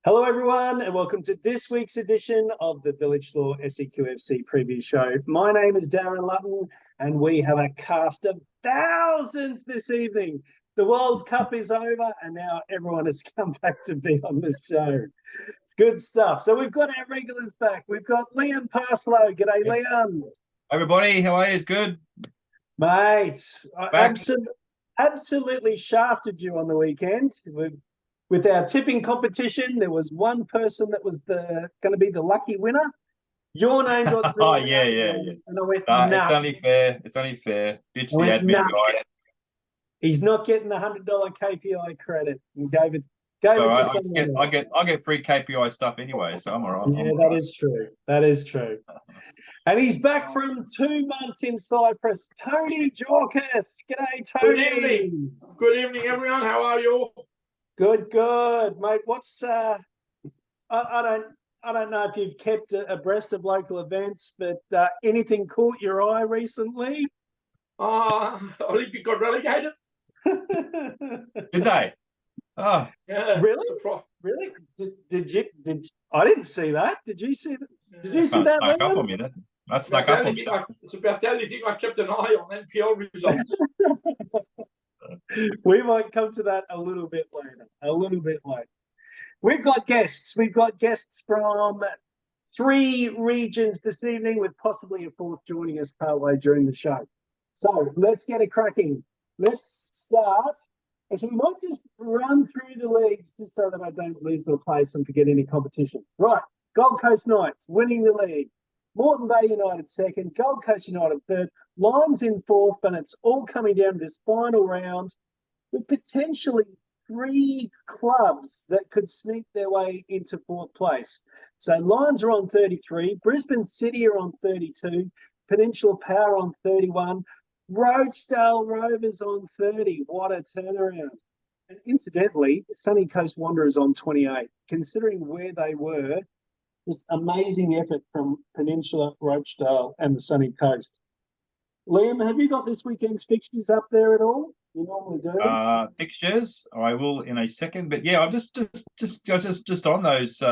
Hello, everyone, and welcome to this week's edition of the Village Law SEQFC preview show. My name is Darren Lutton, and we have a cast of thousands this evening. The World Cup is over, and now everyone has come back to be on the show. It's good stuff. So we've got our regulars back. We've got Lliam Parslow. G'day, Yes. Lliam. Everybody, how are you? It's good. Mate, I Back. absolutely shafted you on the weekend. With our tipping competition, there was one person that was going to be the lucky winner. Your name got drawn. Oh, yeah. And I went, It's nah. only fair. It's only fair. Ditch the went, admin nah. guy. He's not getting the $100 KPI credit. And gave it All to right, someone else. I get free KPI stuff anyway, so I'm all right. Yeah, that is true. That is true. And he's back from 2 months in Cyprus. Tony Jorkis. G'day, Tony. Good evening. Good evening, everyone. How are you all? Good, mate. What's I don't know if you've kept abreast of local events, but anything caught your eye recently? Olympic got relegated. Did they? Oh, Yeah. Really? Surprise. Really? Did you? I didn't see that. Did you see that? Did you see that that? snuck up on me. That snuck up on me. It's about the only thing I kept an eye on, NPL results. We might come to that a little bit later. We've got guests. We've got guests from 3 regions this evening, with possibly a 4th joining us partway during the show. So let's get it cracking. Let's start. So we might just run through the leagues just so that I don't lose my place and forget any competitions. Right. Gold Coast Knights winning the league. Moreton Bay United 2nd, Gold Coast United 3rd, Lions in 4th, and it's all coming down to this final round with potentially 3 clubs that could sneak their way into 4th place. So Lions are on 33, Brisbane City are on 32, Peninsula Power on 31, Rochedale Rovers on 30. What a turnaround. And incidentally, Sunny Coast Wanderers on 28. Considering where they were, just amazing effort from Peninsula, Rochedale and the Sunny Coast. Lliam, have you got this weekend's fixtures up there at all? You normally do. Fixtures, I will in a second. But yeah, I'm just on those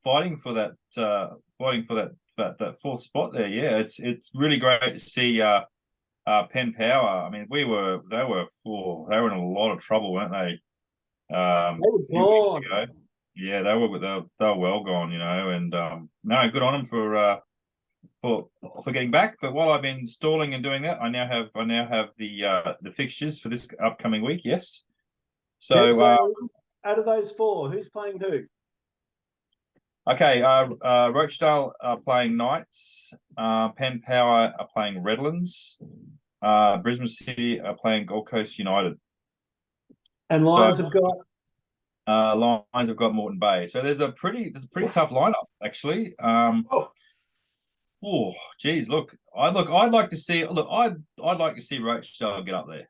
fighting for that 4th spot there. Yeah, it's really great to see Penn Power. I mean, they were in a lot of trouble, weren't they? They were a few weeks ago. Yeah, they were well gone, and no, good on them for getting back. But while I've been stalling and doing that, I now have the fixtures for this upcoming week. Yes. So out of those 4, who's playing who? Okay, Rochedale are playing Knights. Penn Power are playing Redlands. Brisbane City are playing Gold Coast United. And Lions have got. Lions have got Moreton Bay. So there's a pretty tough lineup actually. Oh, geez, look, I'd like to see Rochedale get up there,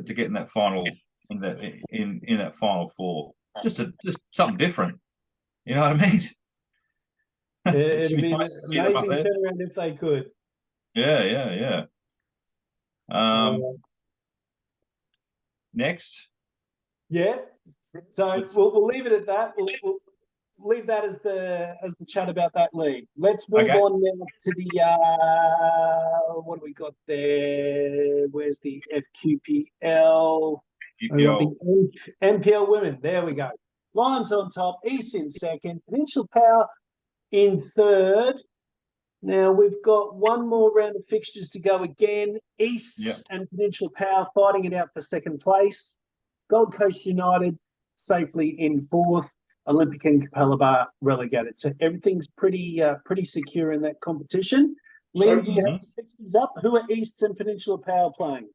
to get in that final in that final 4. Just something different. You know what I mean? It'd be nice an amazing turnaround if they could. Yeah. Next. Yeah. So we'll leave it at that. We'll leave that as the chat about that league. Let's move on now to the what do we got there? Where's the FQPL? The NPL women. There we go. Lions on top, East in 2nd, Peninsula Power in 3rd. Now we've got one more round of fixtures to go again. East and Peninsula Power fighting it out for 2nd place. Gold Coast United safely in 4th. Olympic and Capella Bar relegated. So everything's pretty secure in that competition. Liam, do you have fixtures up? Who are East and Peninsula Power playing?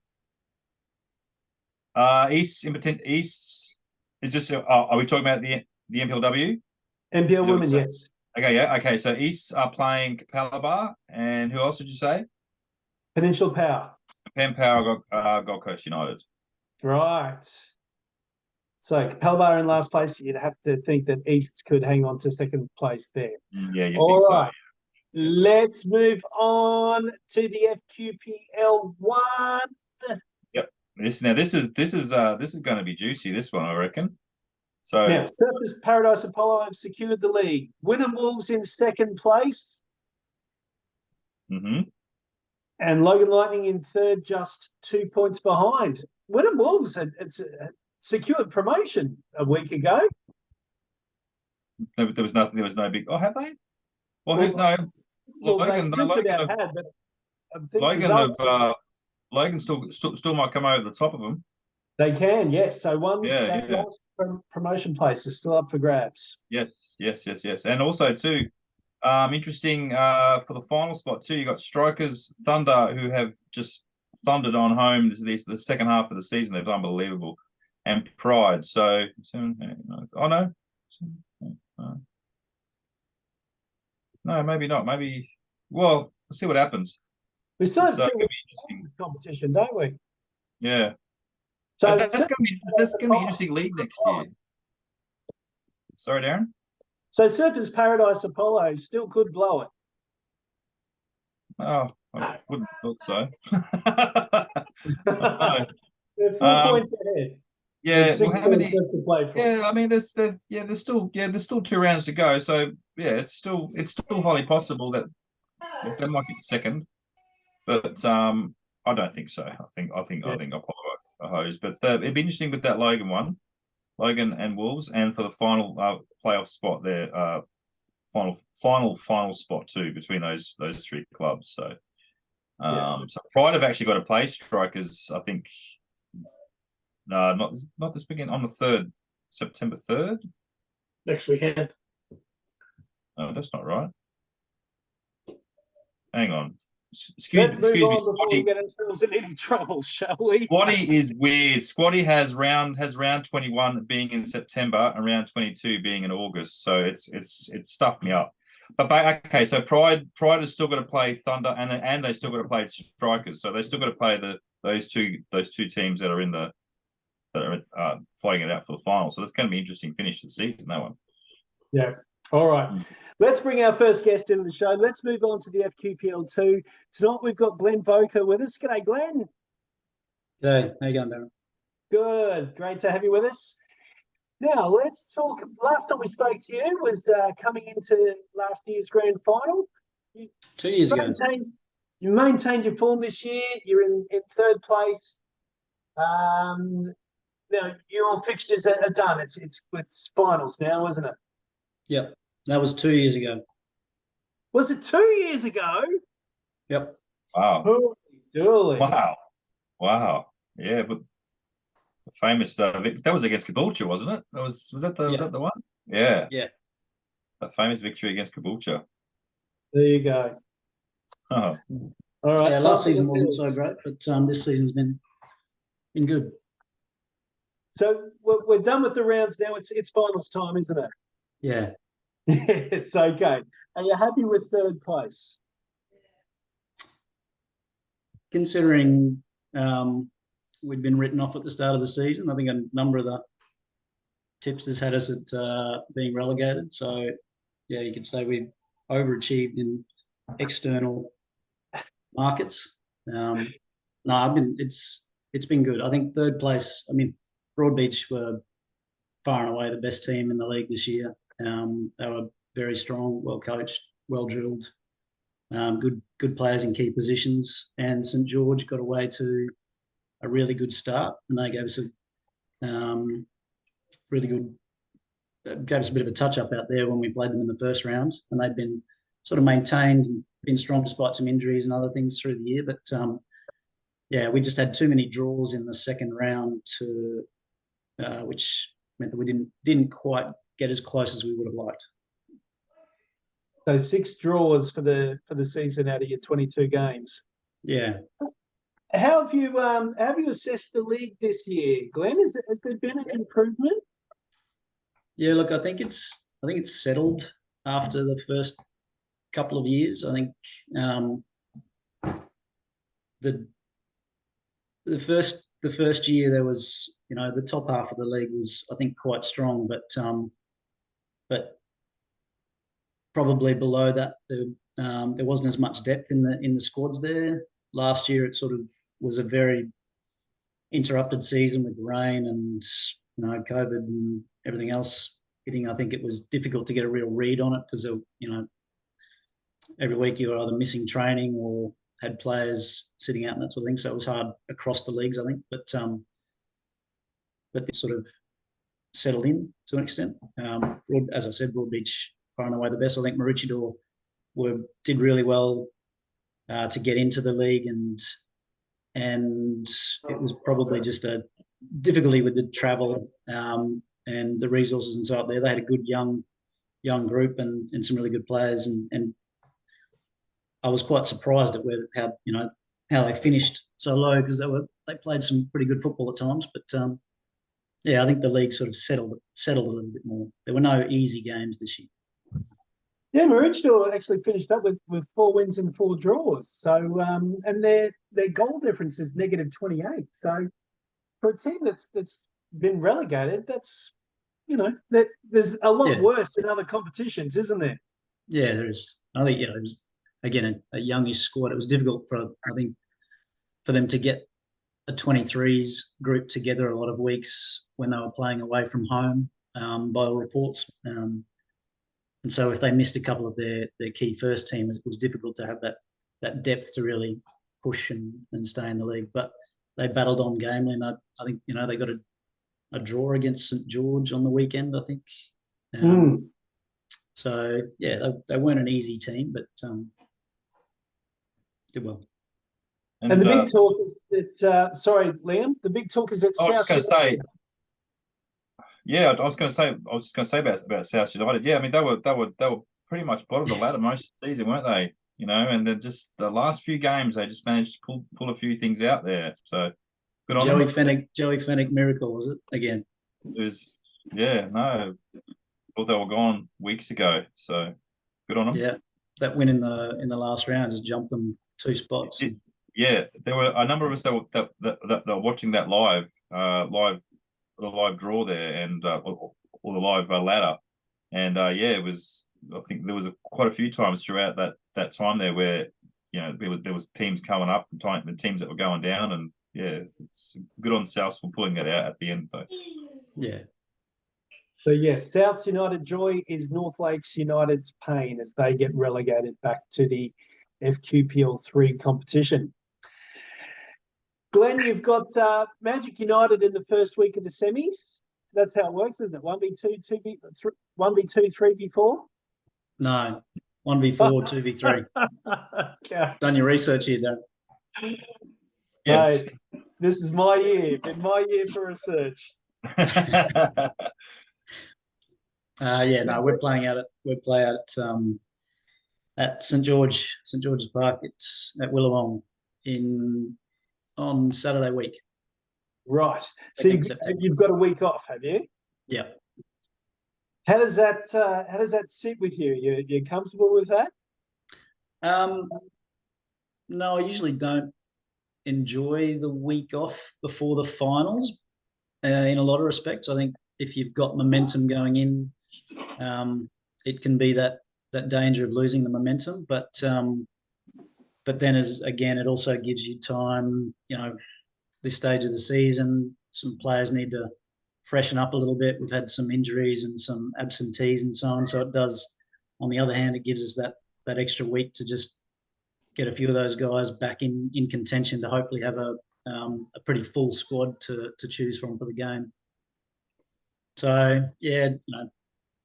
East is just. Are we talking about the MPLW? MPL women, yes. Okay, yeah. Okay, so East are playing Capella Bar, and who else did you say? Peninsula Power. Penn Power got Gold Coast United. Right. So Capella Bar in last place. You'd have to think that East could hang on to 2nd place there. Yeah, you All think right. So. Let's move on to the FQPL 1. Yep. This is going to be juicy. This one, I reckon. So Now, Surfers Paradise Apollo have secured the league. Wynnum Wolves in second place. mhm. And Logan Lightning in third, just 2 points behind. Wynnum Wolves had secured promotion a week ago. There was nothing. There was no big. Oh, have they? Well, Well, no. Well, Logan, they no, just Logan, about have, had, but I think Logan, have, results, Logan still might come over the top of them. they can, yes. So Yeah, that yeah. last promotion place is still up for grabs. Yes, and also too, interesting for the final spot too. You got Strikers Thunder who have just thundered on home. This the second half of the season. They've done unbelievable, and Pride. So, oh no, no, maybe not. Maybe. Well, we'll see what happens. We still have So, 2 weeks in this competition, don't we? yeah. So But that's gonna be interesting league next year. Sorry, Darren. So Surfers Paradise Apollo still could blow it. Oh, I wouldn't have thought so. I They're 4 know. points ahead. Yeah, There's well, 6 how points many? left to play for. Yeah, I mean, there's still 2 rounds to go. So yeah, it's still highly possible that they might get second, but I don't think so. I think I'll follow a hose. But it'd be interesting with that Logan one, Logan and Wolves, and for the final playoff spot there, final spot too between those 3 clubs. So so Pride have actually got to play Strikers. I think no, not this weekend, on the 3rd, September 3rd. Next weekend. Oh, that's not right. Hang on. Let's move Excuse me. on before we Squatty, get ourselves in any trouble, shall we? Squatty is weird. Squatty has round 21 being in September and round 22 being in August. So it's stuffed me up. But okay, so Pride has still got to play Thunder and they still got to play Strikers. So they still got to play those two teams that are fighting it out for the final. So that's going to be an interesting finish to the season, that one. Yeah. All right. Let's bring our first guest into the show. Let's move on to the FQPL2. Tonight we've got Glen Volker with us. G'day, Glen. G'day. How you going, Darren? Good. Great to have you with us. Now, let's talk. Last time we spoke to you was coming into last year's grand final. 2 years ago. You maintained your form this year. You're in third place. Now, your fixtures are done. It's finals now, isn't it? Yep. That was 2 years ago. Was it 2 years ago? Yep. Wow. Holy dooly. Wow. Yeah, but the famous that was against Caboolture, wasn't it? Was that the one? Yeah. Yeah. A famous victory against Caboolture. There you go. Oh. All right. Yeah, last season wasn't so great, but this season's been good. So we're done with the rounds now. It's finals time, isn't it? Yeah. It's okay. Are you happy with third place? Considering we'd been written off at the start of the season, I think a number of the tipsters had us at being relegated. So, yeah, you could say we've overachieved in external markets. No, it's been good. I think third place. I mean, Broadbeach were far and away the best team in the league this year. They were very strong, well coached, well drilled, good players in key positions. And St George got away to a really good start, and they gave us a really good, gave us a bit of a touch up out there when we played them in the first round. And they've been sort of maintained and been strong despite some injuries and other things through the year. But yeah, we just had too many draws in the second round which meant that we didn't quite get as close as we would have liked. So 6 draws for the season out of your 22 games. Yeah. How have you assessed the league this year, Glen? Has there been an improvement? Yeah, look, I think it's settled after the first couple of years. I think the first year there was, the top half of the league was, I think, quite strong, but probably below that there wasn't as much depth in the squads there. Last year it sort of was a very interrupted season with rain and COVID everything else hitting. I think it was difficult to get a real read on it because, every week you were either missing training or had players sitting out and that sort of thing. So it was hard across the leagues, I think. But they sort of settled in to an extent. As I said, Broadbeach far and away the best. I think Maroochydore did really well to get into the league, and it was probably just a difficulty with the travel and the resources and so up there. They had a good young group and some really good players, and I was quite surprised at how they finished so low, because they played some pretty good football at times. But I think the league sort of settled a little bit more. There were no easy games this year. Yeah, Maroochydore actually finished up with 4 wins and 4 draws. So and their goal difference is -28. So for a team that's been relegated, that's there's a lot worse in other competitions, isn't there? Yeah, there is. I think it was again a youngish squad. It was difficult for them to get a 23s group together a lot of weeks when they were playing away from home, by all reports. And so if they missed a couple of their key first teams, it was difficult to have that depth to really push and stay in the league. But they battled on gamely, and I think they got a draw against St George on the weekend, I think. So they weren't an easy team, but did well. And the big talk is that sorry, Lliam, the big talk is that I was South just going to say. Yeah, I was just going to say about South United. Yeah, I mean they were pretty much bottom of the ladder most of the season, weren't they? And then just the last few games they just managed to pull a few things out there. So good on them. Joey Fennick miracle, was it again? It was, no. Thought they were gone weeks ago. So good on them. Yeah, that win in the last round just jumped them 2 spots. There were a number of us that were watching that the live draw there, and or the live ladder, and it was. I think there was quite a few times throughout that time there where there was teams coming up and teams that were going down, and it's good on South for pulling that out at the end though. Yeah. So yes, South's United joy is North Lakes United's pain as they get relegated back to the FQPL 3 competition. Glen, you've got Magic United in the first week of the semis. That's how it works, isn't it? 1v2, 1v2, 3v4? No, 1v4, 2v3. Done your research here, Darren. Yes. Mate, this is my year. Been my year for research. We're playing out at St George's Park. It's at Willawong on Saturday week. Right. So you've got a week off, have you? Yeah. How does that sit with you? You're comfortable with that? No, I usually don't enjoy the week off before the finals. In a lot of respects, I think if you've got momentum going in, it can be that danger of losing the momentum. But then it also gives you time. This stage of the season, some players need to freshen up a little bit. We've had some injuries and some absentees and so on. So it does. On the other hand, it gives us that extra week to just get a few of those guys back in contention to hopefully have a pretty full squad to choose from for the game. So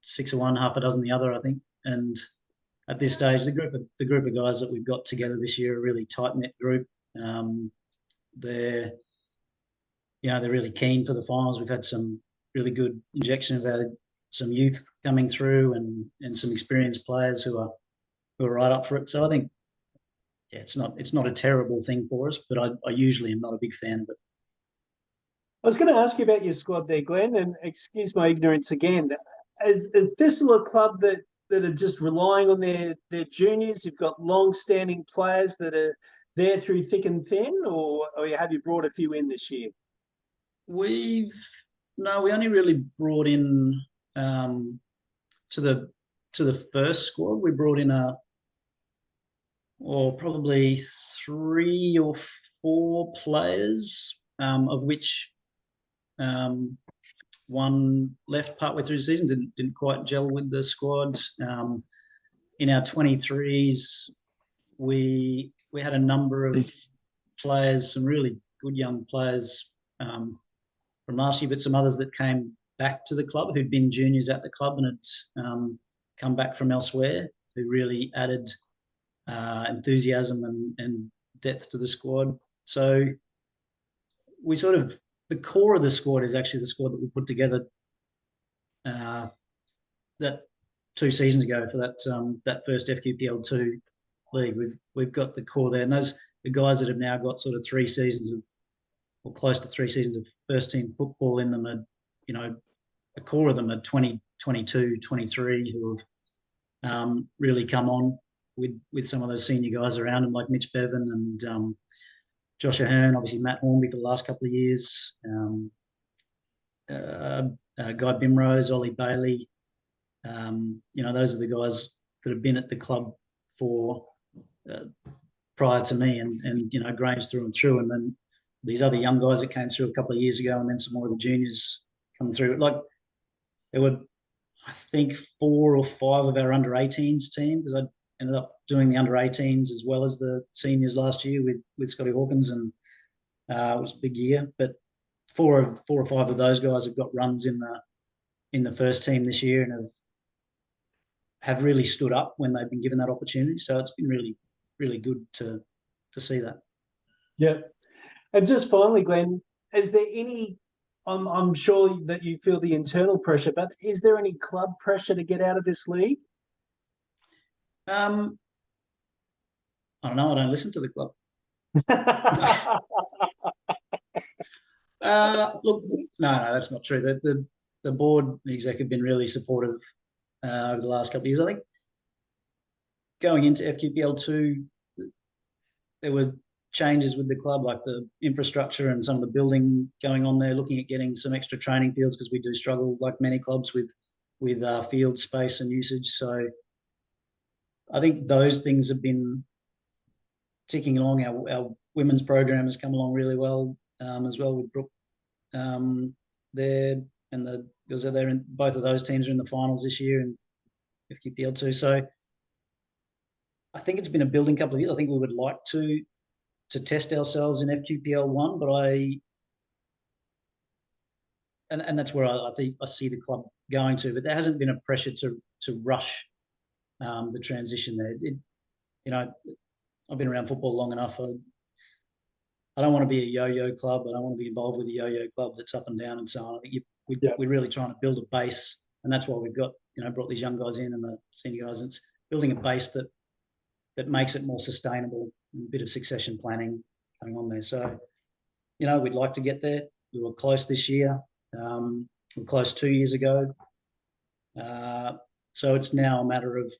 6 of one, half a dozen the other, I think. And at this stage, the group of guys that we've got together this year are a really tight knit group. They're really keen for the finals. We've had some really good injection of some youth coming through and some experienced players who are right up for it. So I think it's not a terrible thing for us, but I usually am not a big fan of it. I was going to ask you about your squad there, Glen, and excuse my ignorance again. Is Thistle a club that are just relying on their juniors? You've got long-standing players that are there through thick and thin, or have you brought a few in this year? We only really brought in to the first squad. We brought in probably 3 or 4 players, of which one left partway through the season. Didn't quite gel with the squad. In our 23s, we had a number of players, some really good young players from last year, but some others that came back to the club who'd been juniors at the club and had come back from elsewhere, who really added enthusiasm and depth to the squad. So we sort of, the core of the squad is actually the squad that we put together that 2 seasons ago for that first FQPL2 league. We've got the core there, and the guys that have now got sort of 3 seasons of, or close to 3 seasons of first team football in them are, you know, the core of them are 20, 22, 23 who have really come on with some of those senior guys around them, like Mitch Bevan and Josh Ahern, obviously Matt Hornby for the last couple of years, Guy Bimrose, Ollie Bailey. You know, those are the guys that have been at the club for prior to me, and you know, Grange through and through, and then these other young guys that came through a couple of years ago, and then some more of the juniors coming through. Like there were, I think, 4 or 5 of our under-18s team, because I ended up doing the under-18s as well as the seniors last year with Scotty Hawkins, and it was a big year. But 4 or 5 of those guys have got runs in the first team this year, and have really stood up when they've been given that opportunity. So it's been really, really good to see that. Yeah. And just finally, Glenn, is there any, I'm sure that you feel the internal pressure, but is there any club pressure to get out of this league? I don't know. I don't listen to the club. Look, no, that's not true. The board, the exec have been really supportive over the last couple of years. I think going into FQPL2, there were changes with the club, like the infrastructure and some of the building going on there, looking at getting some extra training fields, because we do struggle, like many clubs, with field space and usage. So I think those things have been ticking along. Our women's program has come along really well, as well, with Brooke there, and the girls are there, and both of those teams are in the finals this year in FQPL2. So I think it's been a building couple of years. I think we would like to test ourselves in FQPL1, but and that's where I think I see the club going to. But there hasn't been a pressure to rush the transition there. You know, I've been around football long enough. I don't want to be a yo-yo club. I don't want to be involved with a yo-yo club that's up and down and so on. I think we're really trying to build a base, and that's why we've got, you know, brought these young guys in and the senior guys. It's building a base that makes it more sustainable, and a bit of succession planning going on there. So, you know, we'd like to get there. We were close this year. We were close 2 years ago. So it's now a matter of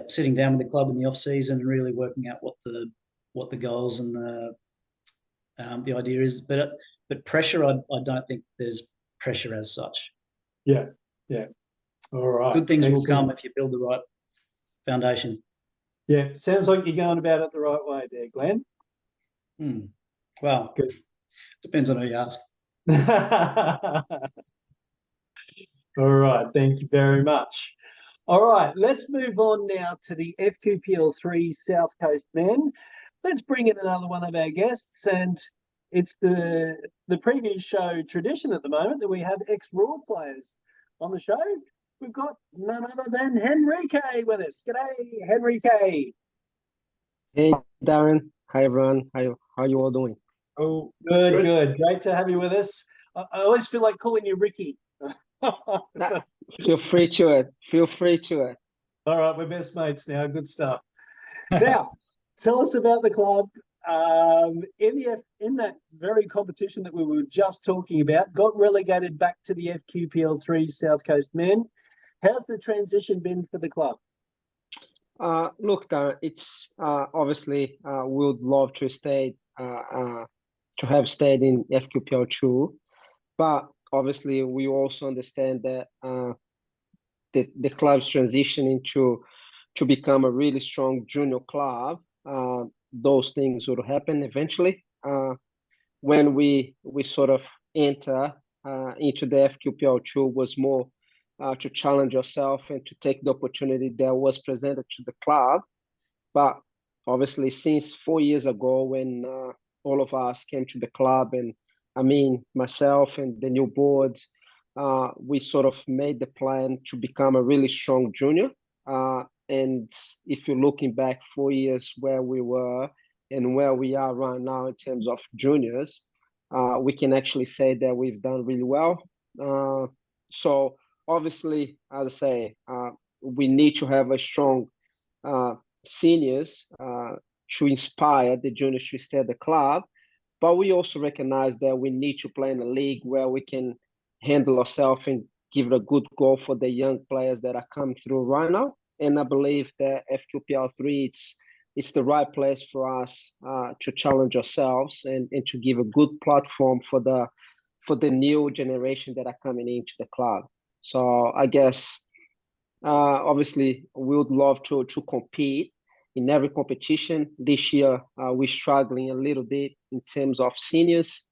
sitting down with the club in the off season and really working out what the goals and the idea is. But pressure, I don't think there's pressure as such. Yeah. All right. Good things will come if you build the right foundation. Yeah, sounds like you're going about it the right way there, Glenn. Well, good. Depends on who you ask. All right, thank you very much. All right, let's move on now to the FQPL3 South Coast men. Let's bring in another one of our guests, and it's the previous show tradition at the moment that we have ex-Raw players on the show. We've got none other than Henrique with us. G'day, Henrique. Hey, Darren. Hi, everyone. How you all doing? Oh, good. Great to have you with us. I always feel like calling you Ricky. Feel free to it. All right, we're best mates now. Good stuff. Now, tell us about the club. In that very competition that we were just talking about, got relegated back to the FQPL3 South Coast men. How's the transition been for the club? Look, it's obviously we would love to have stayed in FQPL2, but obviously we also understand that the club's transitioning to become a really strong junior club. Those things will happen eventually when we sort of enter into the FQPL2 was more to challenge yourself and to take the opportunity that was presented to the club. But obviously, since 4 years ago, when all of us came to the club, and I mean, myself and the new board, we sort of made the plan to become a really strong junior. And if you're looking back 4 years where we were and where we are right now in terms of juniors, we can actually say that we've done really well. So obviously, as I say, we need to have a strong seniors to inspire the juniors to stay at the club. But we also recognize that we need to play in a league where we can handle ourselves and give it a good goal for the young players that are coming through right now. And I believe that FQPL3, it's the right place for us to challenge ourselves and to give a good platform for the new generation that are coming into the club. So I guess, obviously, we would love to compete in every competition. This year, we're struggling a little bit in terms of seniors.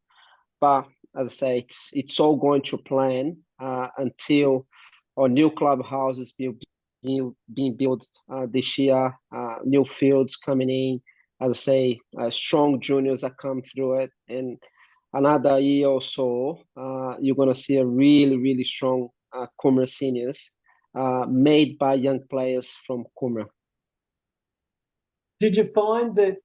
But as I say, it's all going to plan until our new clubhouses being built this year, new fields coming in. As I say, strong juniors are coming through it. And another year or so, you're going to see a really, really strong Coomera seniors made by young players from Coomera. Did you find that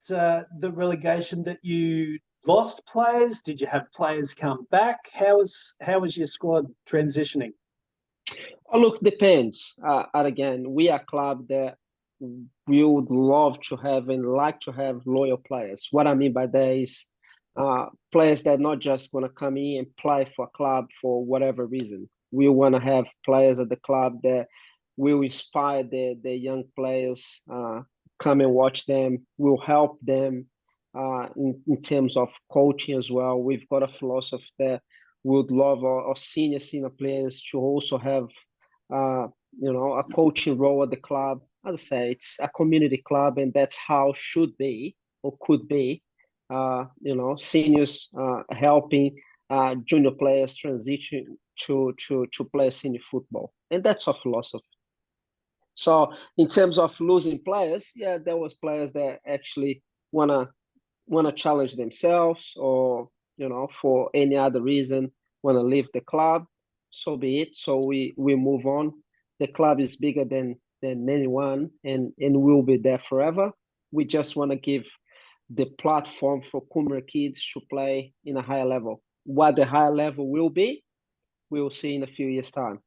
the relegation that you lost players? Did you have players come back? How was your squad transitioning? Oh, look, depends. And again, we are a club that we would love to have and like to have loyal players. What I mean by that is players that are not just going to come in and play for a club for whatever reason. We want to have players at the club that will inspire the young players, come and watch them, will help them in terms of coaching as well. We've got a philosophy that we would love our senior players to also have a coaching role at the club. As I say, it's a community club, and that's how it should be or could be. Seniors helping junior players transition to play senior football, and that's our philosophy. So in terms of losing players, yeah, there was players that actually wanna challenge themselves, or for any other reason wanna leave the club. So be it. So we move on. The club is bigger than anyone, and will be there forever. We just want to give the platform for Coomera kids to play in a higher level. What the higher level will be, we'll see in a few years' time.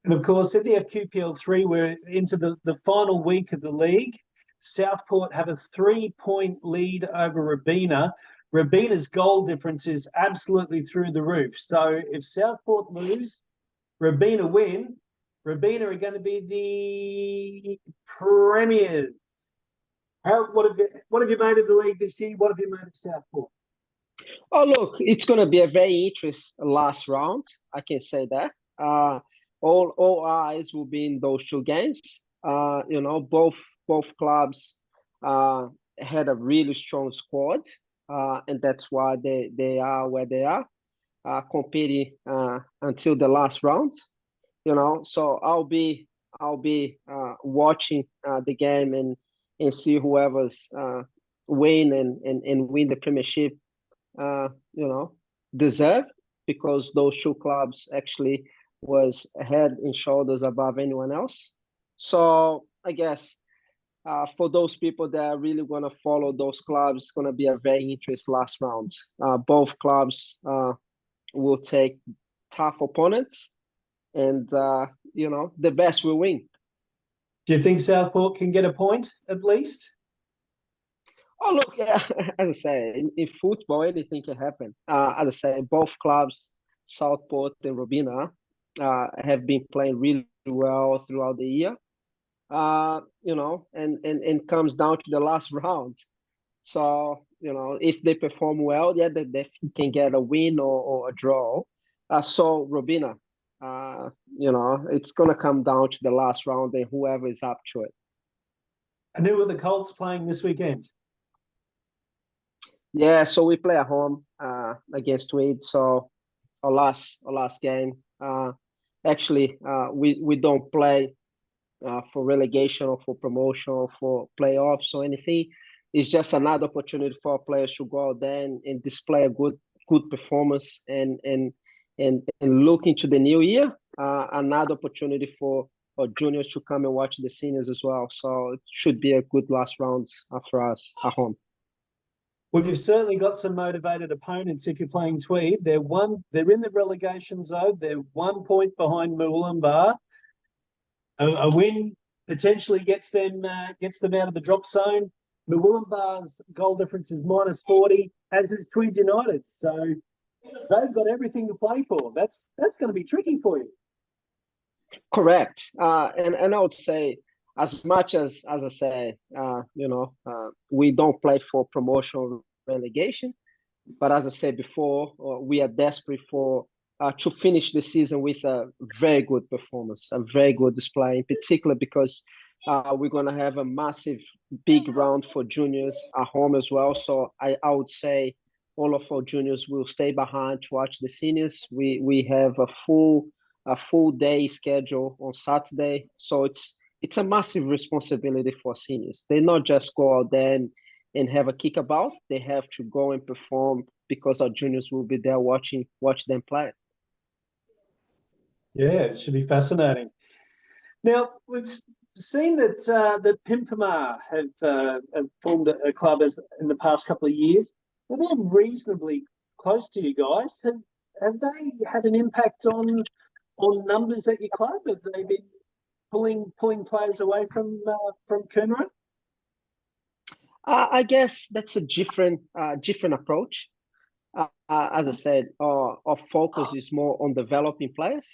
And of course, in the FQPL3, we're into the final week of the league. Southport have a 3-point lead over Robina. Robina's goal difference is absolutely through the roof. So if Southport lose, Robina win, Robina are going to be the premiers. What have you made of the league this year? What have you made of Southport? Oh, look, it's going to be a very interesting last round. I can say that. All eyes will be in those two games. Both clubs had a really strong squad, and that's why they are where they are, competing until the last round. So I'll be watching the game and see whoever's win and win the premiership. Deserved, because those two clubs actually was head and shoulders above anyone else. So I guess for those people that are really going to follow those clubs, it's going to be a very interesting last round. Both clubs will take tough opponents, and the best will win. Do you think Southport can get a point at least? Oh, look, yeah, as I say, in football, anything can happen. As I say, both clubs, Southport and Robina, have been playing really well throughout the year. And comes down to the last round. So, if they perform well, yeah, they can get a win or a draw. So Robina, it's going to come down to the last round and whoever is up to it. And who are the Colts playing this weekend? Yeah, so we play at home against Tweed. So our last game. Actually, we don't play for relegation or for promotion or for playoffs or anything. It's just another opportunity for our players to go out there and display a good performance and look into the new year. Another opportunity for our juniors to come and watch the seniors as well. So it should be a good last round for us at home. Well, you've certainly got some motivated opponents if you're playing Tweed. They're in the relegation zone. They're 1 point behind Moolumbar. A win potentially gets them out of the drop zone. Moolumbar's goal difference is -40, as is Tweed United. So they've got everything to play for. That's going to be tricky for you. Correct. And I would say, as much as I say, we don't play for promotion relegation, but as I said before, we are desperate to finish the season with a very good performance, a very good display, in particular because we're going to have a massive, big round for juniors at home as well. So I would say all of our juniors will stay behind to watch the seniors. We have a full day schedule on Saturday. So it's a massive responsibility for seniors. They not just go out there and have a kickabout. They have to go and perform because our juniors will be there watch them play. Yeah, it should be fascinating. Now, we've seen that Pimpama have formed a club in the past couple of years. Well, they're reasonably close to you guys. Have they had an impact on numbers at your club? Have they been pulling players away from Coomera? I guess that's a different approach. As I said, our focus is more on developing players.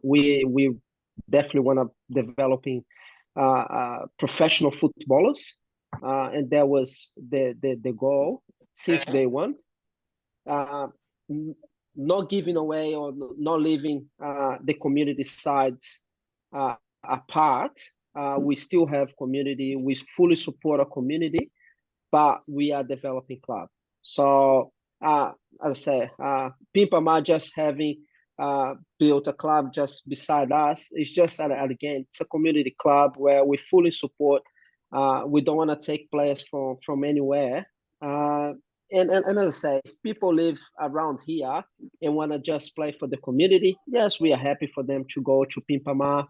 We definitely want to developing professional footballers, and that was the goal since day one. Not giving away or not leaving the community side apart. We still have community. We fully support our community, but we are developing club. So as I say, Pimpama just having built a club just beside us. It's just again, it's a community club where we fully support. We don't want to take players from anywhere. And as I say, if people live around here and want to just play for the community, yes, we are happy for them to go to Pimpama,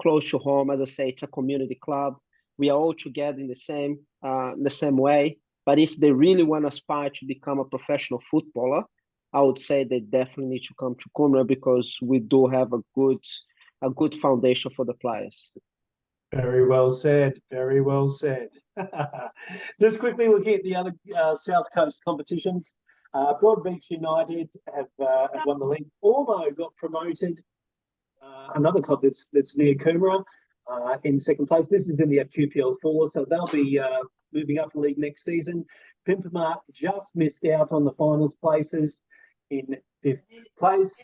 close to home. As I say, it's a community club. We are all together in the same way. But if they really want to aspire to become a professional footballer, I would say they definitely need to come to Coomera because we do have a good foundation for the players. Very well said. Very well said. Just quickly looking at the other South Coast competitions, Broadbeach United have won the league. Ormo got promoted. Another club that's near Coomera in second place. This is in the FQPL 4, so they'll be moving up the league next season. Pimpama just missed out on the finals places in 5th place.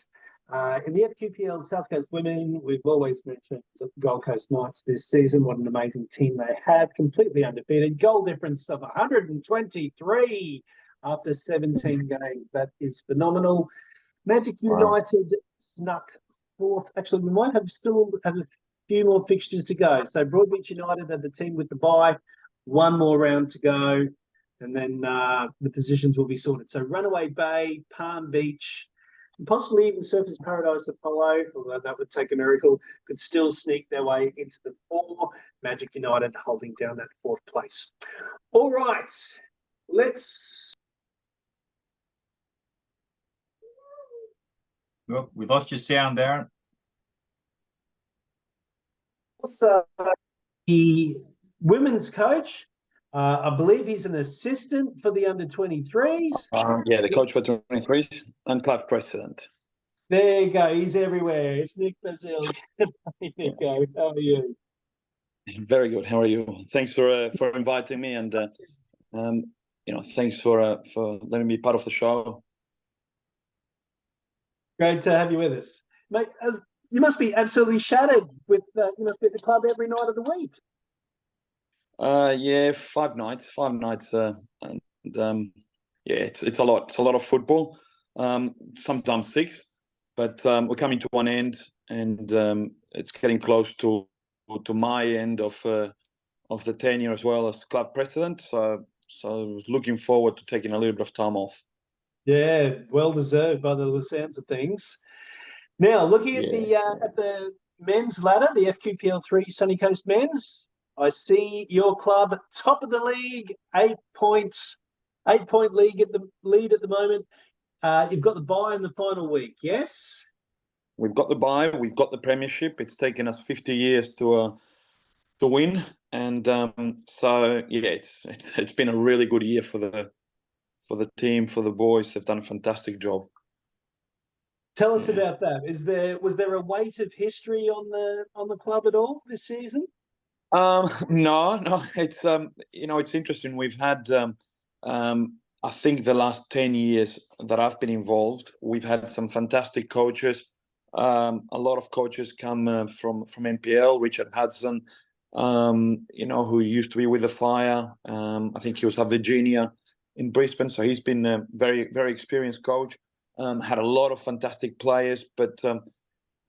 In the FQPL South Coast Women, we've always mentioned Gold Coast Knights this season. What an amazing team they have. Completely undefeated. Goal difference of 123 after 17 games. That is phenomenal. Magic United snuck 4th. Actually, we might still have a few more fixtures to go. So Broadbeach United are the team with the bye. One more round to go. And then the positions will be sorted. So Runaway Bay, Palm Beach, and possibly even Surfers Paradise Apollo, although that would take a miracle, could still sneak their way into the 4. Magic United holding down that 4th place. All right, let's... Well, we lost your sound, Darren. The women's coach, I believe he's an assistant for the under-23s. Yeah, the coach for 23s and club president. There you go. He's everywhere. It's Nick Basile. Nico, how are you? Very good. How are you? Thanks for inviting me, and thanks for letting me be part of the show. Great to have you with us, mate. You must be absolutely shattered with. You must be at the club every night of the week. Yeah, 5 nights, and yeah, it's a lot. It's a lot of football. Sometimes 6, but we're coming to one end, and it's getting close to my end of the tenure as well as club president. So looking forward to taking a little bit of time off. Yeah, well deserved by the sounds of things. Now, looking at the men's ladder, the FQPL3 Sunny Coast Men's, I see your club top of the league, 8 points, 8-point lead at the moment. You've got the bye in the final week, yes? We've got the bye. We've got the premiership. It's taken us 50 years to win, and so yeah, it's been a really good year for the team, for the boys. They've done a fantastic job. Tell us about that. Was there a weight of history on the club at all this season? No. It's it's interesting. We've had I think the last 10 years that I've been involved, we've had some fantastic coaches. A lot of coaches come from NPL. Richard Hudson, who used to be with the Fire. I think he was at Virginia in Brisbane, so he's been a very, very experienced coach. Had a lot of fantastic players, but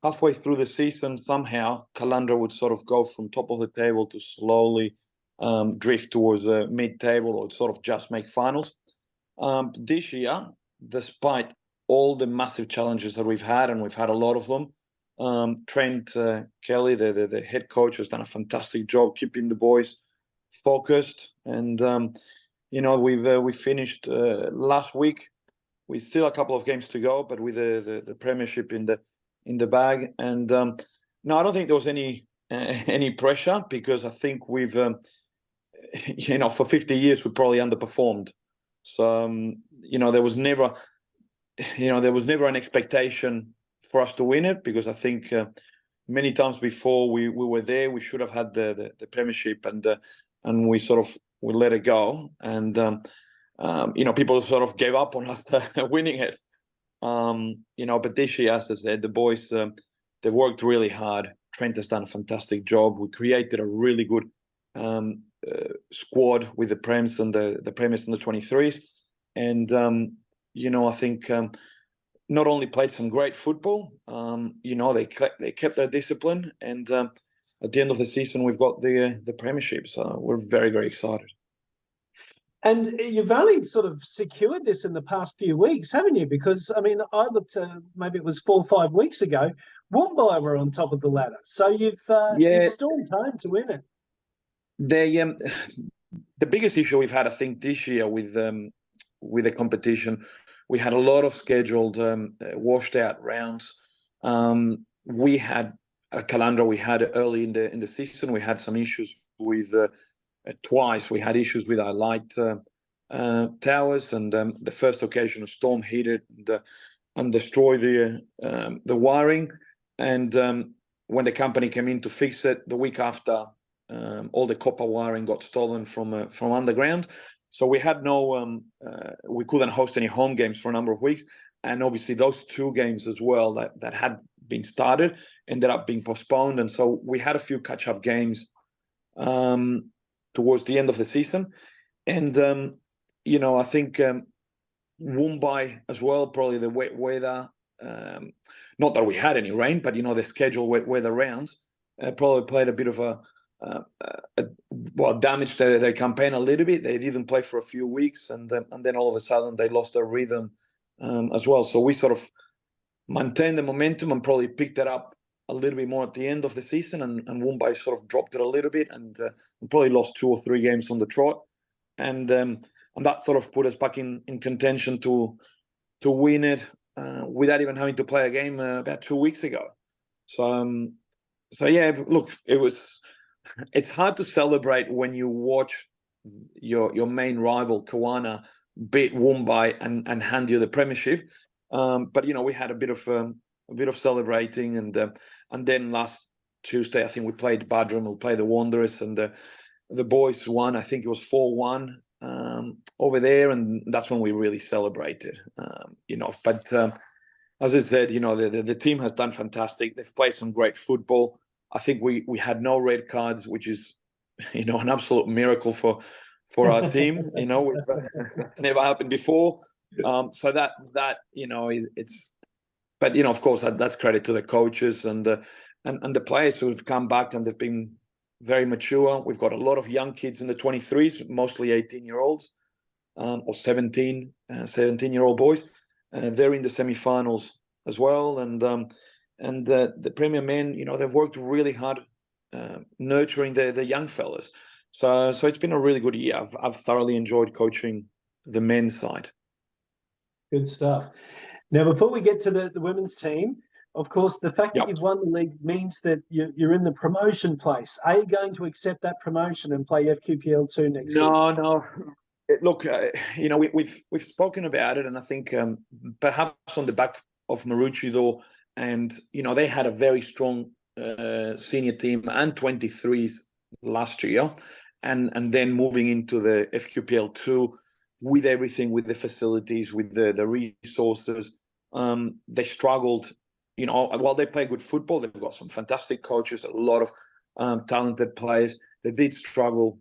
halfway through the season, somehow Caloundra would sort of go from top of the table to slowly drift towards mid-table, or sort of just make finals. This year, despite all the massive challenges that we've had, and we've had a lot of them, Trent Kelly, the head coach, has done a fantastic job keeping the boys focused. And we finished last week. We still a couple of games to go, but with the premiership in the bag. And no, I don't think there was any pressure, because I think we've for 50 years we probably underperformed. So there was never an expectation for us to win it, because I think many times before we were there, we should have had the premiership, and we let it go, and people sort of gave up on us winning it. But this year, as I said, the boys, they've worked really hard. Trent has done a fantastic job. We created a really good squad with the Prems and the Premiers and the 23s. And, I think not only played some great football, they kept their discipline. And at the end of the season, we've got the Premiership. So we're very, very excited. And you've only sort of secured this in the past few weeks, haven't you? Because, I mean, I looked, maybe it was 4 or 5 weeks ago, Woombai were on top of the ladder. So you've stormed home to win it. The biggest issue we've had, I think, this year with the competition, we had a lot of scheduled washed out rounds. We had at Caloundra, we had early in the season, we had some issues with twice. We had issues with our light towers, and the first occasion a storm hit it and destroyed the wiring. And when the company came in to fix it, the week after, all the copper wiring got stolen from underground. So we had we couldn't host any home games for a number of weeks. And obviously those 2 games as well that had been started ended up being postponed. And so we had a few catch-up games towards the end of the season. And, I think Woombai as well, probably the wet weather, not that we had any rain, but, the scheduled wet weather rounds probably played a bit of damaged their campaign a little bit. They didn't play for a few weeks, and then all of a sudden they lost their rhythm as well. So we sort of maintained the momentum and probably picked it up a little bit more at the end of the season, and Woombai sort of dropped it a little bit, and probably lost 2 or 3 games on the trot, and that sort of put us back in contention to win it without even having to play a game about 2 weeks ago. So yeah, look, it's hard to celebrate when you watch your main rival Kawana beat Woombai and hand you the premiership. But we had a bit of celebrating, and then last Tuesday I think we played Badram, we played the Wanderers, and the boys won. I think it was 4-1 over there, and that's when we really celebrated. But as I said, the team has done fantastic. They've played some great football. I think we had no red cards, which is an absolute miracle for for our team. You know, it's never happened before. So that you know, it's. But you know, of course, that's credit to the coaches and the players who have come back and they've been very mature. We've got a lot of young kids in the 23s, mostly 18-year-olds or 17-year-old boys. They're in the semi-finals as well, and the Premier men, you know, they've worked really hard nurturing the young fellas. So it's been a really good year. I've thoroughly enjoyed coaching the men's side. Good stuff. Now, before we get to the women's team, of course, the fact that you've won the league means that you're in the promotion place. Are you going to accept that promotion and play FQPL2 next season? No. Look, you know, we've spoken about it, and I think perhaps on the back of Maroochydore, and you know, they had a very strong senior team and 23s last year, and then moving into the FQPL2 with everything, with the facilities, with the resources, they struggled. You know, while they play good football, they've got some fantastic coaches, a lot of talented players. They did struggle.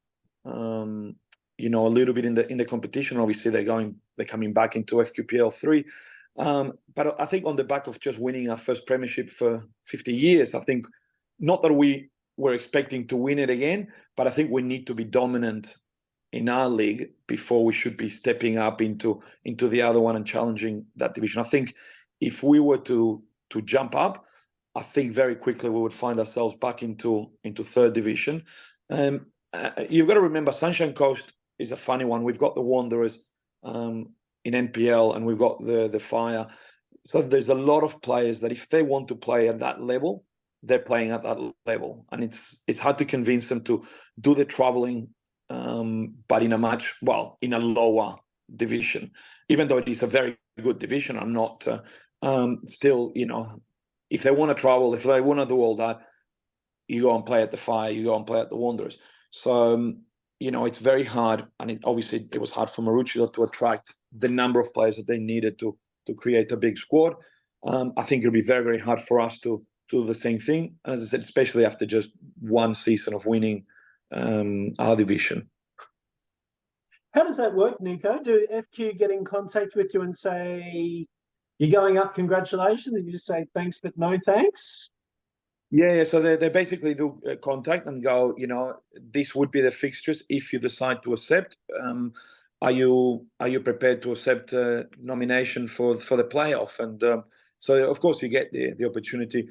You know, a little bit in the competition. Obviously, they're coming back into FQPL 3. But I think on the back of just winning our first premiership for 50 years, I think not that we were expecting to win it again, but I think we need to be dominant in our league before we should be stepping up into the other one and challenging that division. I think if we were to jump up, I think very quickly we would find ourselves back into third division. You've got to remember, Sunshine Coast is a funny one. We've got the Wanderers in NPL, and we've got the Fire. So there's a lot of players that if they want to play at that level, they're playing at that level, and it's hard to convince them to do the traveling, but in a lower division. Even though it is a very good division, I'm not still, you know, if they want to travel, if they want to do all that, you go and play at the Fire, you go and play at the Wanderers. So, you know, it's very hard, and obviously it was hard for Maroochydore to attract the number of players that they needed to create a big squad. I think it'll be very, very hard for us to do the same thing. And as I said, especially after just one season of winning our division. How does that work, Nico? Do FQ get in contact with you and say, you're going up, congratulations, and you just say thanks but no thanks? Yeah. So they basically do contact and go, you know, this would be the fixtures if you decide to accept. Are you prepared to accept nomination for the playoff? And so, of course, you get the opportunity.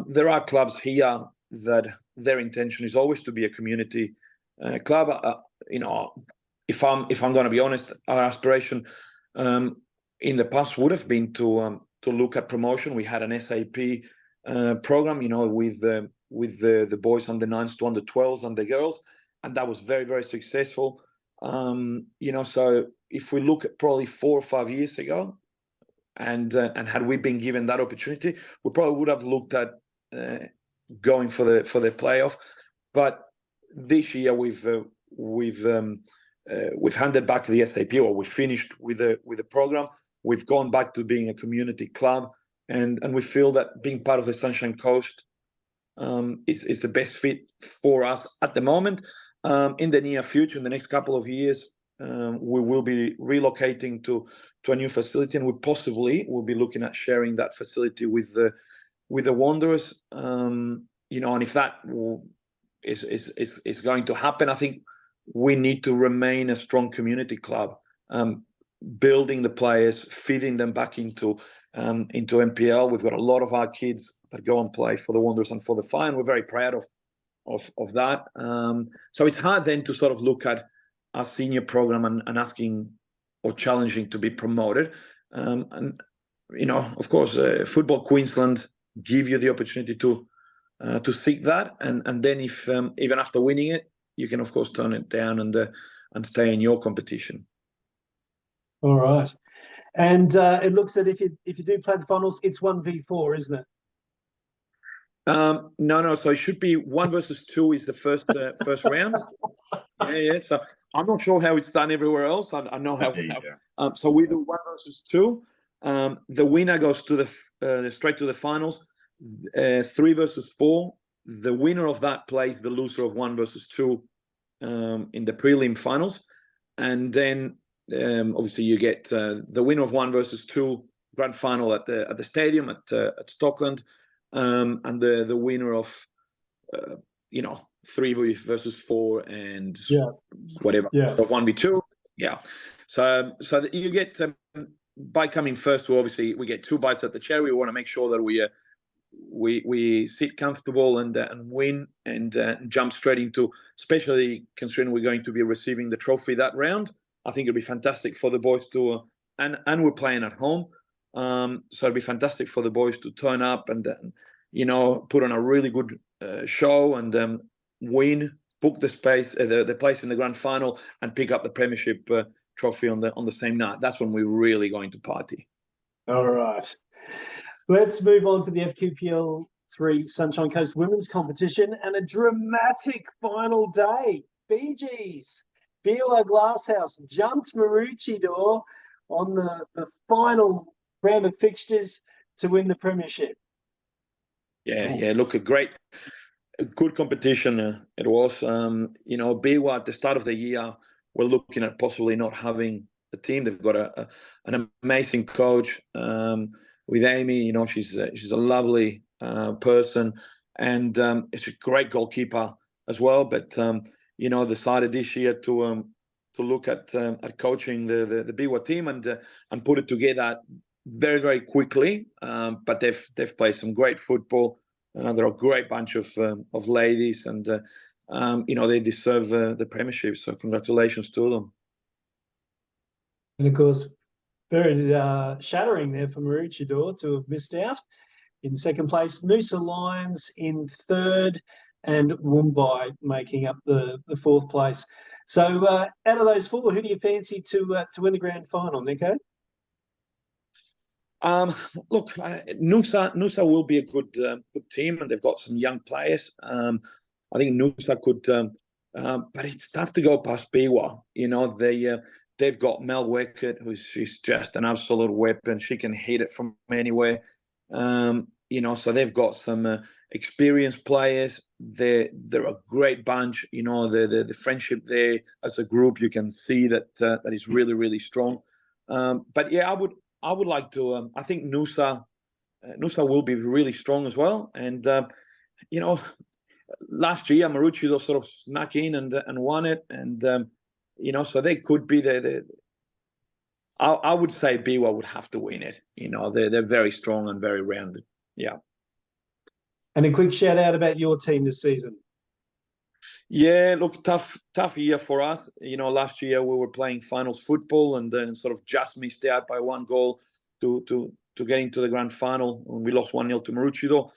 There are clubs here that their intention is always to be a community club. You know, if I'm going to be honest, our aspiration in the past would have been to look at promotion. We had an SAP program, you know, with the boys under 9s to under 12s and the girls, and that was very, very successful. You know, so if we look at probably 4 or 5 years ago, and had we been given that opportunity, we probably would have looked at going for the playoff. But this year we've handed back the SAP, or we finished with the program. We've gone back to being a community club. And we feel that being part of the Sunshine Coast is the best fit for us at the moment. In the near future, in the next couple of years, we will be relocating to a new facility, and we possibly will be looking at sharing that facility with the Wanderers. You know, and if that is going to happen, I think we need to remain a strong community club, building the players, feeding them back into NPL. We've got a lot of our kids that go and play for the Wanderers and for the Fire, and we're very proud of that. So it's hard then to sort of look at our senior program and asking or challenging to be promoted. And you know, of course, Football Queensland give you the opportunity to seek that, and then if even after winning it, you can of course turn it down and stay in your competition. All right. And it looks that if you do play the finals, it's 1v4, isn't it? No. So it should be 1 versus 2 is the first round. Yeah. So I'm not sure how it's done everywhere else. I know how. So we do 1 versus 2. The winner goes to the straight to the finals. 3 versus 4. The winner of that plays the loser of 1 versus 2 in the prelim finals. and then obviously you get the winner of 1 versus 2 grand final at the stadium at Stockland, and the winner of 3 versus 4 and whatever of 1v2. Yeah, so that you get by coming first. Obviously, we get 2 bites at the cherry. We want to make sure that we sit comfortable and win and jump straight into, especially considering we're going to be receiving the trophy that round. I think it'll be fantastic for the boys to and we're playing at home, so it'll be fantastic for the boys to turn up and put on a really good show and win, book the place in the grand final, and pick up the premiership trophy on the same night. That's when we're really going to party. All right. Let's move on to the FQPL 3 Sunshine Coast Women's Competition and a dramatic final day. BG's Bila Glasshouse jumped Maroochydore on the final round of fixtures to win the premiership. Yeah. Look, a good competition. It was. Biwa at the start of the year, we're looking at possibly not having a team. They've got an amazing coach with Amy. She's a lovely person, and it's a great goalkeeper as well. But decided this year to look at coaching the Biwa team and put it together very, very quickly. But they've played some great football. They're a great bunch of ladies, and they deserve the premiership. So congratulations to them. And of course, very shattering there for Maroochydore to have missed out. In second place, Noosa Lions in third, and Woombye making up the fourth place. So out of those 4, who do you fancy to win the grand final, Nico? Look, Noosa will be a good team, and they've got some young players. I think Noosa could, but it's tough to go past Biwa. They've got Mel Weckert, she's just an absolute weapon. She can hit it from anywhere. So they've got some experienced players. They're a great bunch. The friendship there as a group, you can see that is really, really strong. But yeah, I would like to. I think Noosa will be really strong as well. And last year Maroochydore sort of snuck in and won it, and so they could be the. I would say Biwa would have to win it. They're very strong and very rounded. Yeah. And a quick shout out about your team this season. Yeah, look, tough year for us. Last year we were playing finals football and then sort of just missed out by 1 goal to get into the grand final. And we lost 1-0 to Maroochydore.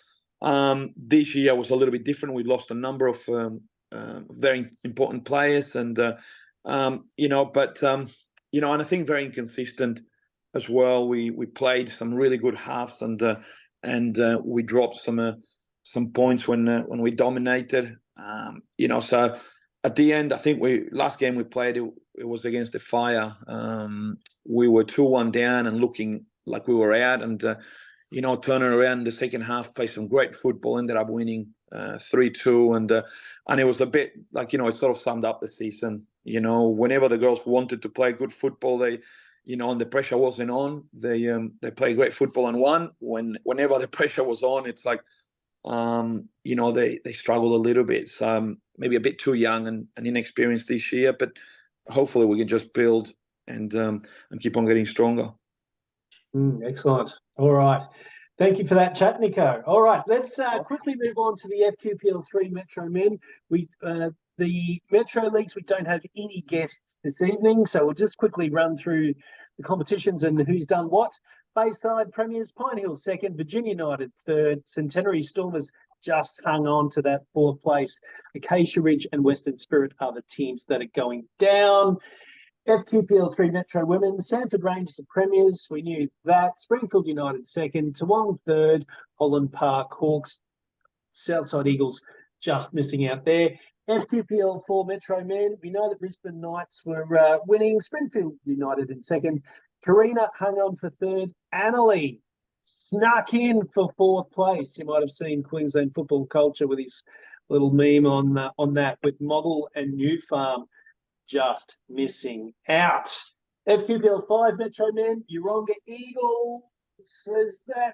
This year was a little bit different. We lost a number of very important players, and and I think very inconsistent as well. We played some really good halves, and we dropped some points when we dominated. So at the end, I think last game we played, it was against the Fire. We were 2-1 down and looking like we were out, and turning around in the second half, played some great football, ended up winning 3-2, and it was a bit like it sort of summed up the season. Whenever the girls wanted to play good football, they and the pressure wasn't on, they played great football and won. Whenever the pressure was on, it's like they struggled a little bit. So maybe a bit too young and inexperienced this year, but hopefully we can just build and keep on getting stronger. Excellent. All right. Thank you for that chat, Nico. All right, let's quickly move on to the FQPL 3 Metro Men. The Metro Leagues, we don't have any guests this evening, so we'll just quickly run through the competitions and who's done what. Bayside Premiers, Pine Hill second, Virginia United third, Centenary Stormers just hung on to that fourth place. Acacia Ridge and Western Spirit are the teams that are going down. FQPL 3 Metro Women, Sanford Rangers are Premiers, we knew that. Springfield United second, Toowong third, Holland Park Hawks, Southside Eagles just missing out there. FQPL 4 Metro Men, we know that Brisbane Knights were winning, Springfield United in second, Carina hung on for third, Annalee snuck in for fourth place. You might have seen Queensland Football Culture with his little meme on that with Model and New Farm just missing out. FQPL 5 Metro Men, Yeronga Eagles. Is that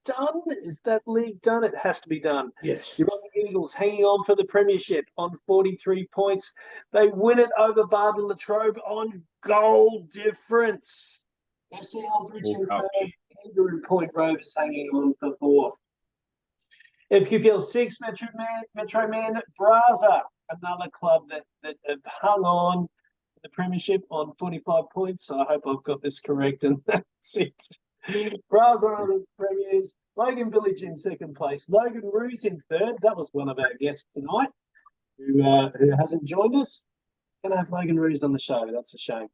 done? Is that league done? It has to be done. Yes. Yeronga Eagles hanging on for the premiership on 43 points. They win it over Bardon Latrobe on goal difference. FC Aldridge in third. Kangaroo Point Rovers hanging on for fourth. FQPL 6 Metro Man, Braza, another club that have hung on the premiership on 45 points. I hope I've got this correct, and that's it. Braza are the premiers. Logan Village in second place. Logan Roos in third. That was one of our guests tonight who hasn't joined us. Going to have Logan Roos on the show. That's a shame.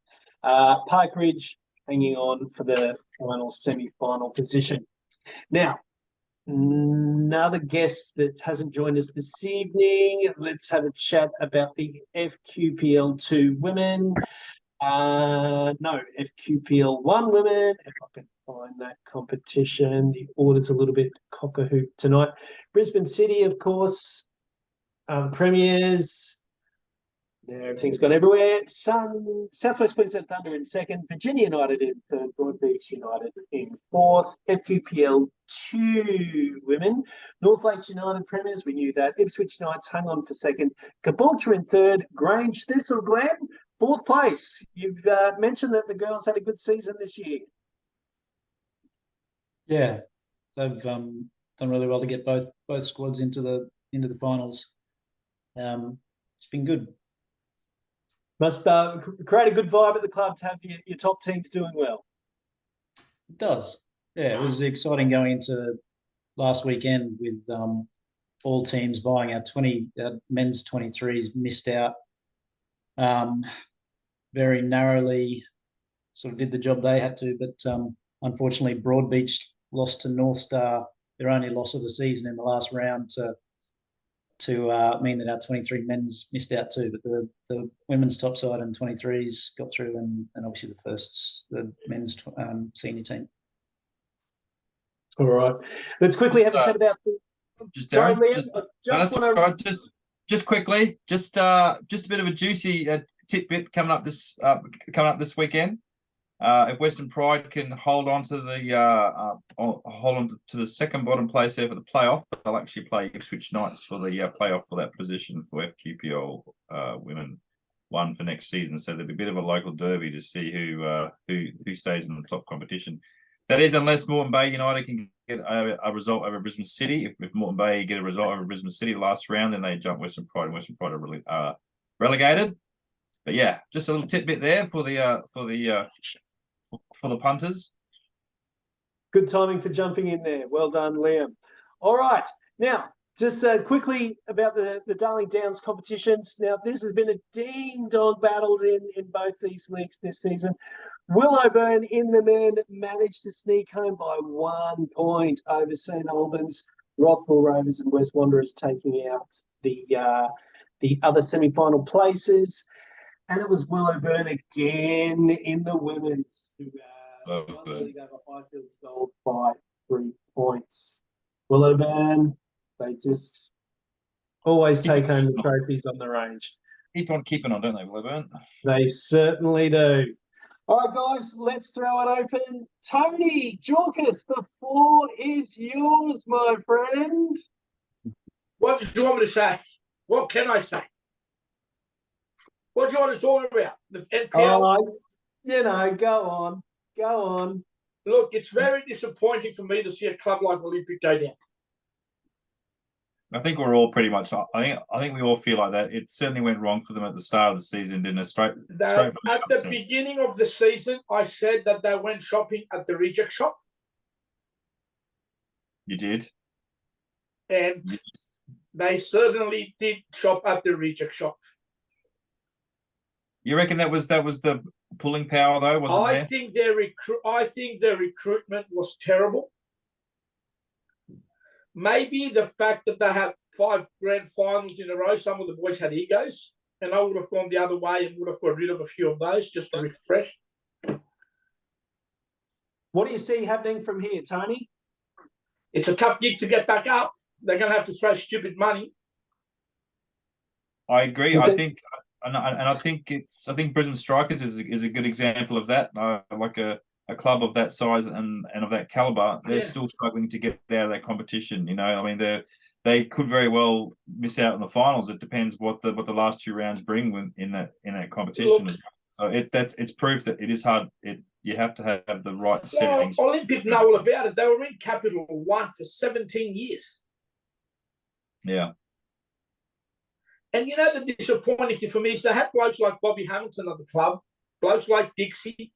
Park Ridge hanging on for the final semi-final position. Now, another guest that hasn't joined us this evening. Let's have a chat about the FQPL2 women. No, FQPL1 women. If I can find that competition. The order's a little bit cock-a-hoop tonight. Brisbane City, of course, the premiers. Now everything's gone everywhere. Southwest Queensland Thunder in second. Virginia United in third. Broadbeach United in fourth. FQPL 2 women. North Lakes United premiers. We knew that. Ipswich Knights hung on for second. Caboolture in third. Grange, Thistle, Glen, fourth place. You've mentioned that the girls had a good season this year. Yeah, they've done really well to get both squads into the finals. It's been good. Must create a good vibe at the club to have your top teams doing well. It does. Yeah, it was exciting going into last weekend with all teams vying. Our men's 23s missed out very narrowly, sort of did the job they had to, but unfortunately Broadbeach lost to North Star, their only loss of the season in the last round, to mean that our 23 men's missed out too. But the women's top side and 23s got through, and obviously the men's senior team. All right, let's quickly have a chat about the. Sorry, Liam. Just quickly, just a bit of a juicy tidbit coming up this weekend. If Western Pride can hold on to the second bottom place there for the playoff, they'll actually play Ipswich Knights for the playoff for that position for FQPL Women 1 for next season. So there'll be a bit of a local derby to see who stays in the top competition. That is, unless Moreton Bay United can get a result over Brisbane City. If Moreton Bay get a result over Brisbane City last round, then they jump Western Pride, and Western Pride are really relegated. But yeah, just a little tidbit there for the punters. Good timing for jumping in there. Well done, Liam. All right. Now, just quickly about the Darling Downs competitions. Now, this has been a ding-dong battle in both these leagues this season. Willowburn in the men managed to sneak home by 1 point over St Albans. Rockville Rovers and West Wanderers taking out the other semi-final places. And it was Willowburn again in the women's who won the league over Highfields Gold by 3 points. Willowburn, they just always take home the trophies on the range. Keep on keeping on, don't they, Willowburn? They certainly do. All right, guys, let's throw it open. Tony Jorkis, the floor is yours, my friend. What do you want me to say? What can I say? What do you want to talk about? The NPL? Go on. Look, it's very disappointing for me to see a club like Olympic go down. I think we're all pretty much. I think we all feel like that. It certainly went wrong for them at the start of the season, didn't it? Straight from at the beginning of the season, I said that they went shopping at the reject shop. You did, and they certainly did shop at the reject shop. You reckon that was the pulling power though? Wasn't there? I think their recruitment was terrible. Maybe the fact that they had 5 grand finals in a row, some of the boys had egos, and I would have gone the other way and would have got rid of a few of those just to refresh. What do you see happening from here, Tony? It's a tough gig to get back up. They're going to have to throw stupid money. I agree. I and I think Brisbane Strikers is a good example of that. Like a club of that size and of that caliber, they're still struggling to get out of that competition. You know, I mean, they could very well miss out on the finals. It depends what the last 2 rounds bring in that competition. Look, so it's proof that it is hard. You have to have the right settings. Olympic know all about it. They were in Capital One for 17 years. Yeah. And you know the disappointing thing for me is they have blokes like Bobby Hamilton at the club, blokes like Dixie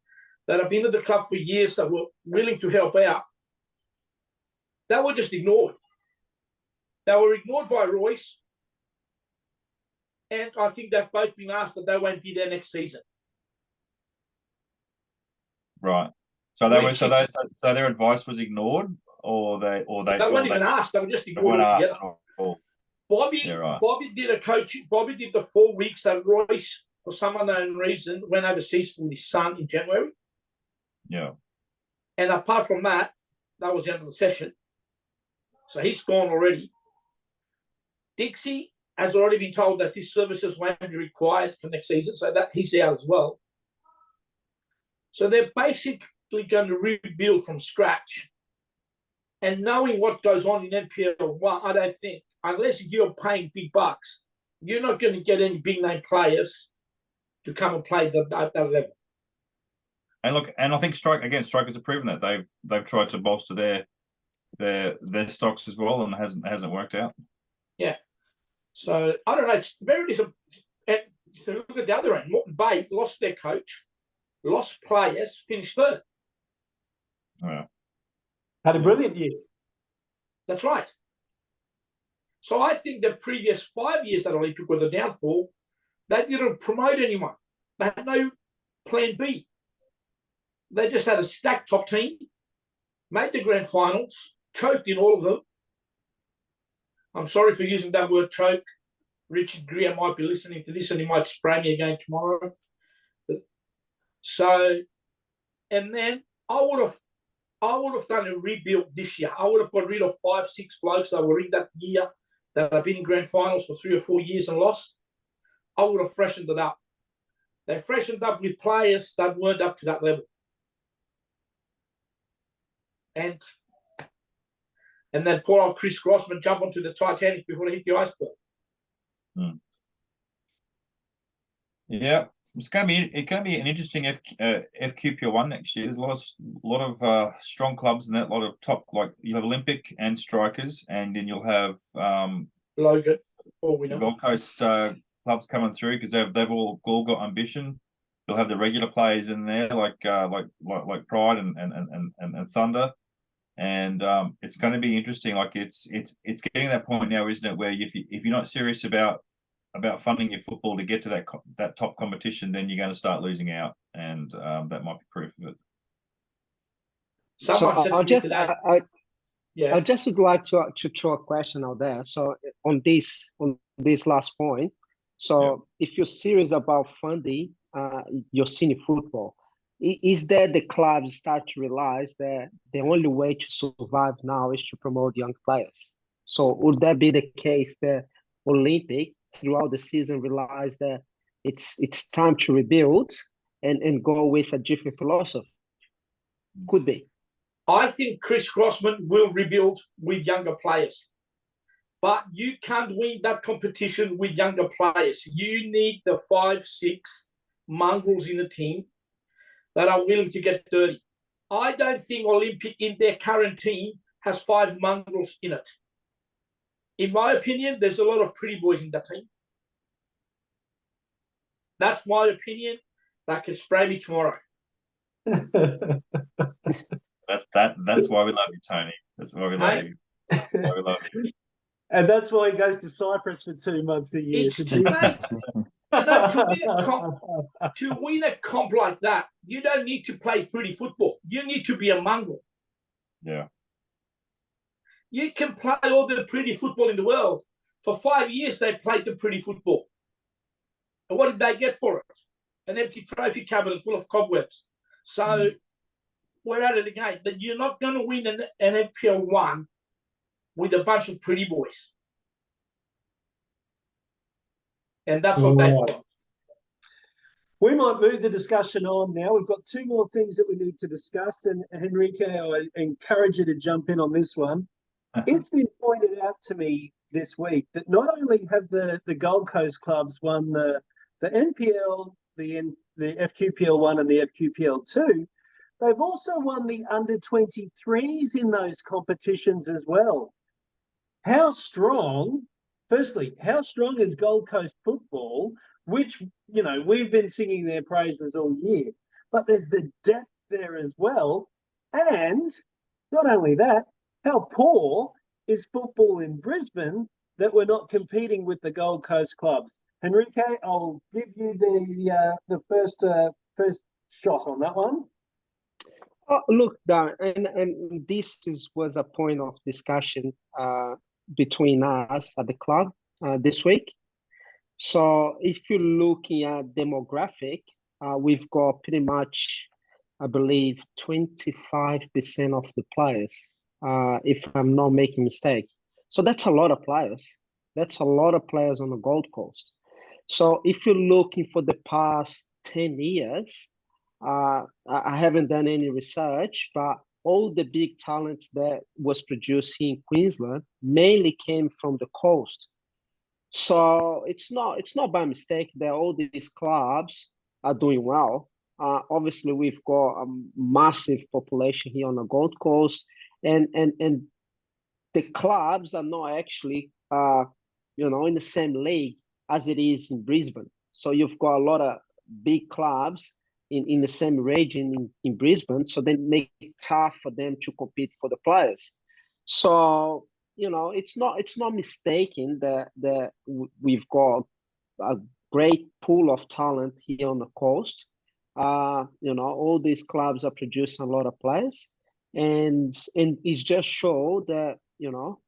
that have been at the club for years that were willing to help out. They were just ignored. They were ignored by Royce. And I think they've both been asked that they won't be there next season. Right. So their advice was ignored, or they weren't even asked. They were just ignored altogether. Bobby did Bobby did the 4 weeks that Royce, for some unknown reason, went overseas with his son in January. Yeah. And apart from that, that was the end of the session. So he's gone already. Dixie has already been told that his services won't be required for next season, so that he's out as well. So they're basically going to rebuild from scratch. And knowing what goes on in NPL 1, I don't think, unless you're paying big bucks, you're not going to get any big name players to come and play at that level. And look, and I think Strikers have proven that they've tried to bolster their stocks as well, and it hasn't worked out. Yeah. So I don't know. It's very disappointing. So look at the other end. Moreton Bay lost their coach, lost players, finished third. Oh, yeah. Had a brilliant year. That's right. So I think the previous 5 years at Olympic were the downfall. They didn't promote anyone. They had no plan B. They just had a stacked top team, made the grand finals, choked in all of them. I'm sorry for using that word choke. Richard Greer might be listening to this and he might spray me again tomorrow. So, and then I would have done a rebuild this year. I would have got rid of 5, 6 blokes that were in that year that have been in grand finals for 3 or 4 years and lost. I would have freshened it up. They freshened up with players that weren't up to that level. And then poor old Chris Grossman jumped onto the Titanic before he hit the iceberg. Yeah, it's going to be an interesting FQPL1 next year. There's a lot of strong clubs in that. A lot of top, like you'll have Olympic and Strikers, and then you'll have Logan, all we know. Gold Coast clubs coming through because they've all got ambition. You'll have the regular players in there like Pride and Thunder. And it's going to be interesting. Like it's getting that point now, isn't it? Where if you're not serious about funding your football to get to that top competition, then you're going to start losing out, and that might be proof of it. I just would like to throw a question out there. So on this last point, if you're serious about funding your senior football, is that the clubs start to realize that the only way to survive now is to promote young players? So would that be the case that Olympic throughout the season realize that it's time to rebuild and go with a different philosophy? Could be. I think Chris Grossman will rebuild with younger players. But you can't win that competition with younger players. You need the 5, 6 mongrels in the team that are willing to get dirty. I don't think Olympic in their current team has 5 mongrels in it. In my opinion, there's a lot of pretty boys in that team. That's my opinion. That can spray me tomorrow. That's why we love you, Tony. That's why we love you. That's why we love you. And that's why he goes to Cyprus for 2 months a year. It's too late. To win a comp like that, you don't need to play pretty football. You need to be a mongrel. Yeah. You can play all the pretty football in the world. For 5 years, they played the pretty football. And what did they get for it? An empty trophy cabinet full of cobwebs. So we're at it again. But you're not going to win an NPL 1 with a bunch of pretty boys. And that's what they follow. We might move the discussion on now. We've got two more things that we need to discuss. And Henrique, I encourage you to jump in on this one. It's been pointed out to me this week that not only have the Gold Coast clubs won the NPL, the FQPL 1 and the FQPL 2, they've also won the under-23s in those competitions as well. How strong, firstly, how strong is Gold Coast football, which, you know, we've been singing their praises all year, but there's the depth there as well. And not only that, how poor is football in Brisbane that we're not competing with the Gold Coast clubs? Henrique, I'll give you the first shot on that one. Oh, look, Darren, and this was a point of discussion between us at the club this week. So if you're looking at demographic, we've got pretty much, I believe, 25% of the players, if I'm not making a mistake. So that's a lot of players. That's a lot of players on the Gold Coast. So if you're looking for the past 10 years, I haven't done any research, but all the big talents that was produced here in Queensland mainly came from the coast. So it's not by mistake that all these clubs are doing well. Obviously, we've got a massive population here on the Gold Coast, and the clubs are not actually in the same league as it is in Brisbane. So you've got a lot of big clubs in the same region in Brisbane, so they make it tough for them to compete for the players. So it's not mistaken that we've got a great pool of talent here on the coast. All these clubs are producing a lot of players, and it's just show that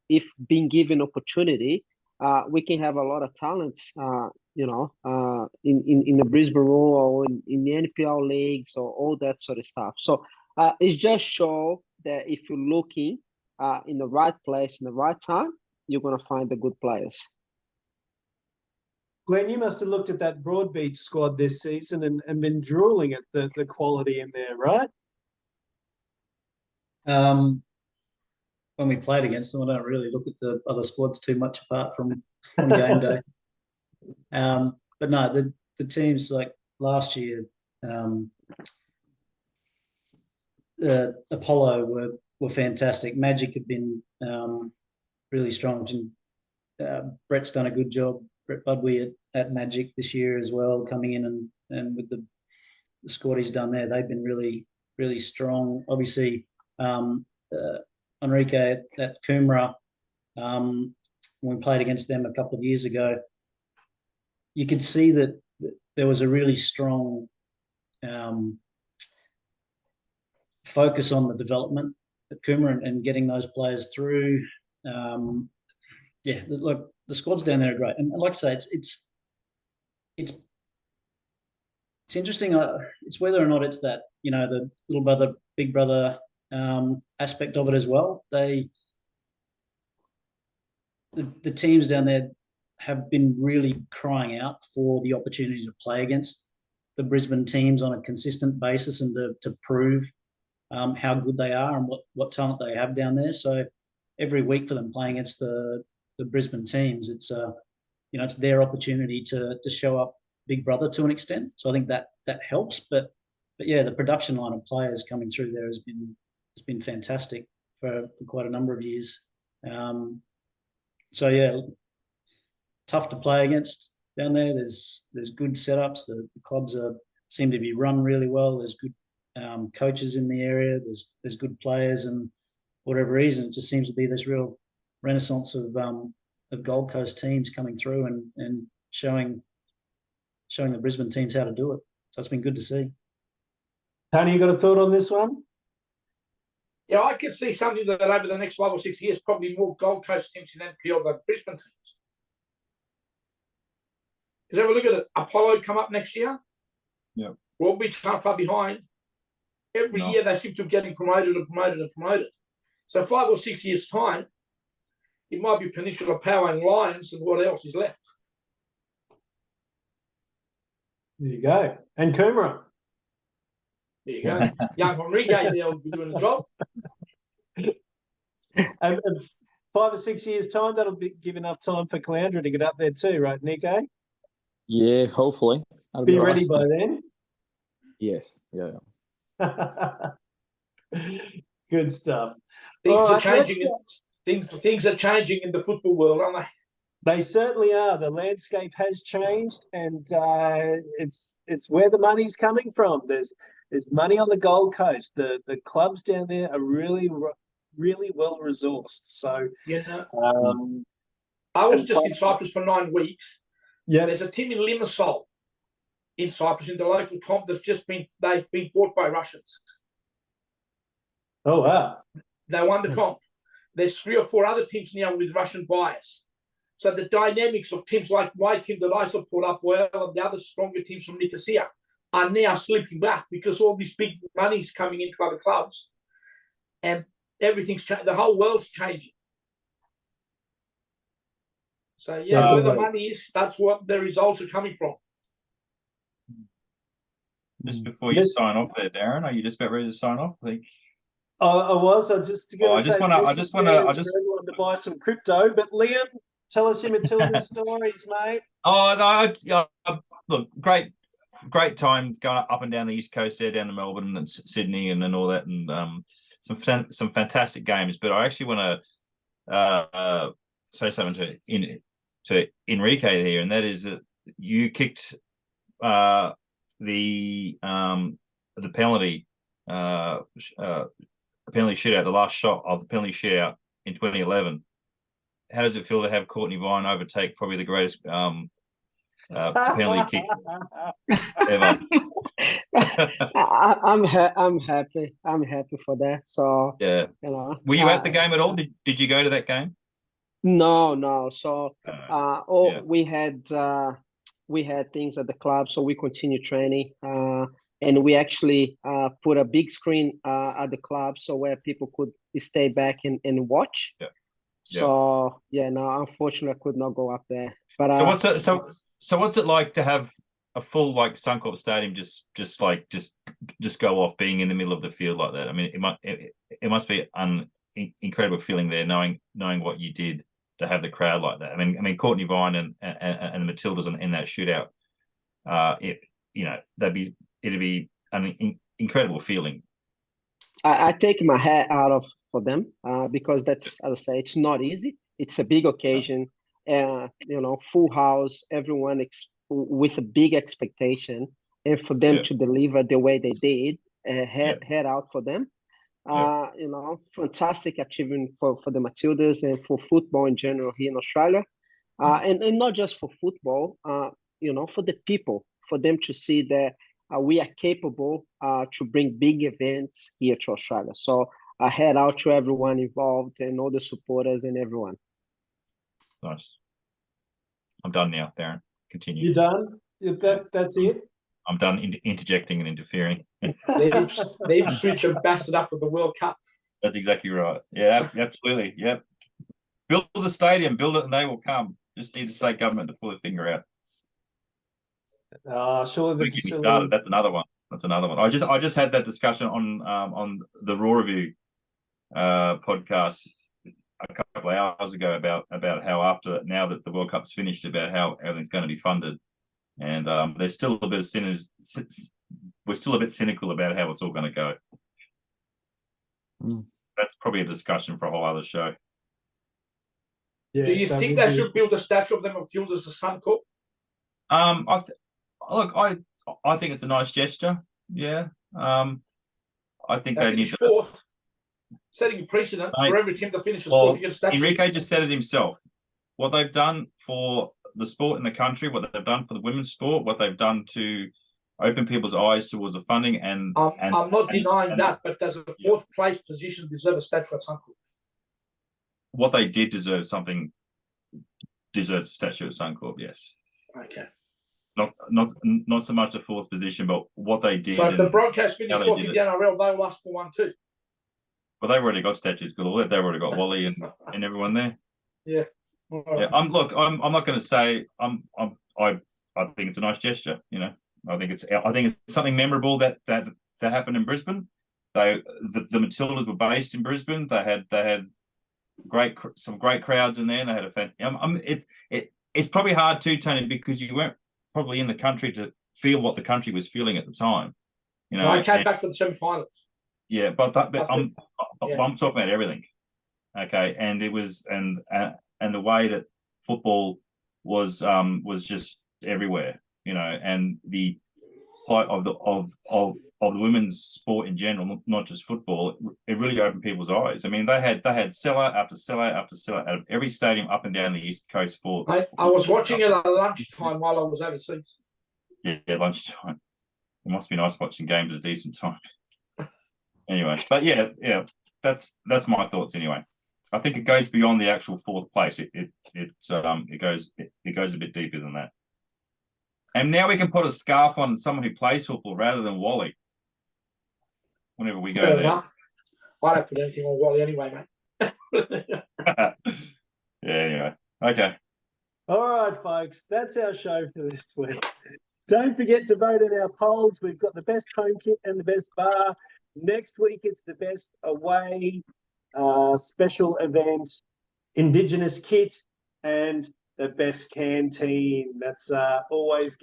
if being given opportunity, we can have a lot of talents. In the Brisbane Roar or in the NPL leagues or all that sort of stuff. So it's just show that if you're looking in the right place in the right time, you're going to find the good players. Glen, you must have looked at that Broadbeach squad this season and been drooling at the quality in there, right? When we played against them, I don't really look at the other squads too much apart from on game day. But no, the teams like last year, Apollo were fantastic. Magic have been really strong. Brett's done a good job. Brett Budwee at Magic this year as well, coming in and with the squad he's done there, they've been really, really strong. Obviously, Henrique at Coomera, when we played against them a couple of years ago, you could see that there was a really strong focus on the development at Coomera and getting those players through. Look, the squads down there are great, and like I say, it's interesting. It's whether or not it's that the little brother, big brother aspect of it as well. The teams down there have been really crying out for the opportunity to play against the Brisbane teams on a consistent basis and to prove how good they are and what talent they have down there. So every week for them playing against the Brisbane teams, it's it's their opportunity to show up big brother to an extent. So I think that helps. But yeah, the production line of players coming through there has been fantastic for quite a number of years. So yeah, tough to play against down there. There's good setups. The clubs seem to be run really well. There's good coaches in the area. There's good players, and for whatever reason, it just seems to be this real renaissance of Gold Coast teams coming through and showing the Brisbane teams how to do it. So it's been good to see. Tony, you got a thought on this one? Yeah, I could see something that over the next 5 or 6 years, probably more Gold Coast teams in NPL than Brisbane teams. Because have a look at it. Apollo come up next year. Yeah. Broadbeach not far behind. Every year they seem to be getting promoted and promoted and promoted. So 5 or 6 years' time, it might be Peninsula Power and Lions, and what else is left? There you go. And Coomera. There you go. Young Henrique there will be doing the job. And 5 or 6 years' time, that'll give enough time for Caloundra to get up there too, right, Nico? Yeah, hopefully. That'll Be all ready right. by then. Yes, yeah. Things All are right, changing. Things are changing in the football world, aren't they? They certainly are. The landscape has changed, and it's where the money's coming from. There's money on the Gold Coast. The clubs down there are really well resourced. So You know, I was just in Cyprus for 9 weeks. Yeah, There's a team in Limassol in Cyprus in the local comp that's they've been bought by Russians. Oh wow! They won the comp. There's 3 or 4 other teams now with Russian buyers. So the dynamics of teams like my team that I support up well and the other stronger teams from Nicosia are now slipping back because all this big money is coming into other clubs, and everything's the whole world's changing. So yeah, where the money is, that's what the results are coming from. Just before you sign off there, Darren, are you just about ready to sign off? I think. I was. I just want to buy some crypto. But Lliam, tell us your Matilda stories, mate. Oh no! Look, great time going up and down the East Coast there, down to Melbourne and Sydney and all that, and some fantastic games. But I actually want to say something to Henrique here, and that is that you kicked the penalty shootout, the last shot of the penalty shootout in 2011. How does it feel to have Courtney Vine overtake probably the greatest penalty kick ever? I'm happy. I'm happy for that. So yeah, you know. Were you at the game at all? Did you go to that game? No. So yeah. we had things at the club, so we continue training. And we actually put a big screen at the club, so where people could stay back and watch. Yeah. So no, unfortunately, I could not go up there. But so what's it like to have a full like Suncorp stadium just go off, being in the middle of the field like that? I mean, it must be an incredible feeling there, knowing what you did to have the crowd like that. I mean, Courtney Vine and the Matildas in that shootout, it'd be an incredible feeling. I take my hat out for them because that's, as I say, it's not easy. It's a big occasion, full house, everyone with a big expectation, and for them to deliver the way they did, head out for them. Fantastic achievement for the Matildas and for football in general here in Australia, and not just for football. For the people, for them to see that we are capable to bring big events here to Australia. So I head out to everyone involved and all the supporters and everyone. Nice. I'm done now, Darren. Continue. You done? That's it? I'm done interjecting and interfering. The Ipswich ambassador for the World Cup. That's exactly right. Yeah, absolutely. Yep. Build the stadium, build it, and they will come. Just need the state government to pull their finger out. Sure. That's another one. I just had that discussion on the Raw Review podcast a couple of hours ago about how after now that the World Cup's finished, about how everything's going to be funded, and there's still a bit of we're still a bit cynical about how it's all going to go. That's probably a discussion for a whole other show. Yes, do you think they should build a statue of them of Matildas as a Suncorp? I think it's a nice gesture. Yeah. I think they need fourth, setting a precedent for every team that finishes fourth to get a statue. Henrique just said it himself. What they've done for the sport in the country, what they've done for the women's sport, what they've done to open people's eyes towards the funding, and I'm not denying that, but does a fourth place position deserve a statue at Suncorp? What they did deserves a statue at Suncorp, yes. Okay. Not so much the fourth position, but what they did. So if the broadcast finished fourth in the NRL, they'll ask for one too. Well, they've already got statues. They've already got Wally and everyone there. Yeah. Right. Yeah. I'm not going to say I think it's a nice gesture. I think it's something memorable that happened in Brisbane. The Matildas were based in Brisbane. They had some great crowds in there, and they had a fan. It's probably hard too, Tony, because you weren't probably in the country to feel what the country was feeling at the time. You know, No, I came back for the semi-finals. Yeah, but I'm Yeah. I'm talking about everything. Okay, and it was and the way that football was just everywhere, you know, and the height of the women's sport in general, not just football, it really opened people's eyes. I mean, they had sellout after sellout after sellout out of every stadium up and down the East Coast for. I was watching it at lunchtime while I was overseas. Yeah, lunchtime. It must be nice watching games at a decent time. Anyway, but yeah, that's my thoughts anyway. I think it goes beyond the actual fourth place. It goes a bit deeper than that. And now we can put a scarf on someone who plays football rather than Wally. Whenever we go Fair there. enough. I don't put anything on Wally anyway, mate. Yeah, anyway. Okay. All right, folks, that's our show for this week. Don't forget to vote in our polls. We've got the best home kit and the best bar. Next week, it's the best away special event, Indigenous kit, and the best canteen. That's always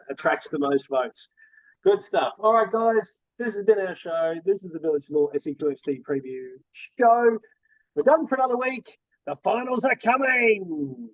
attracts the most votes. Good stuff. All right, guys, this has been our show. This is the Village Law SEQFC preview show. We're done for another week. The finals are coming.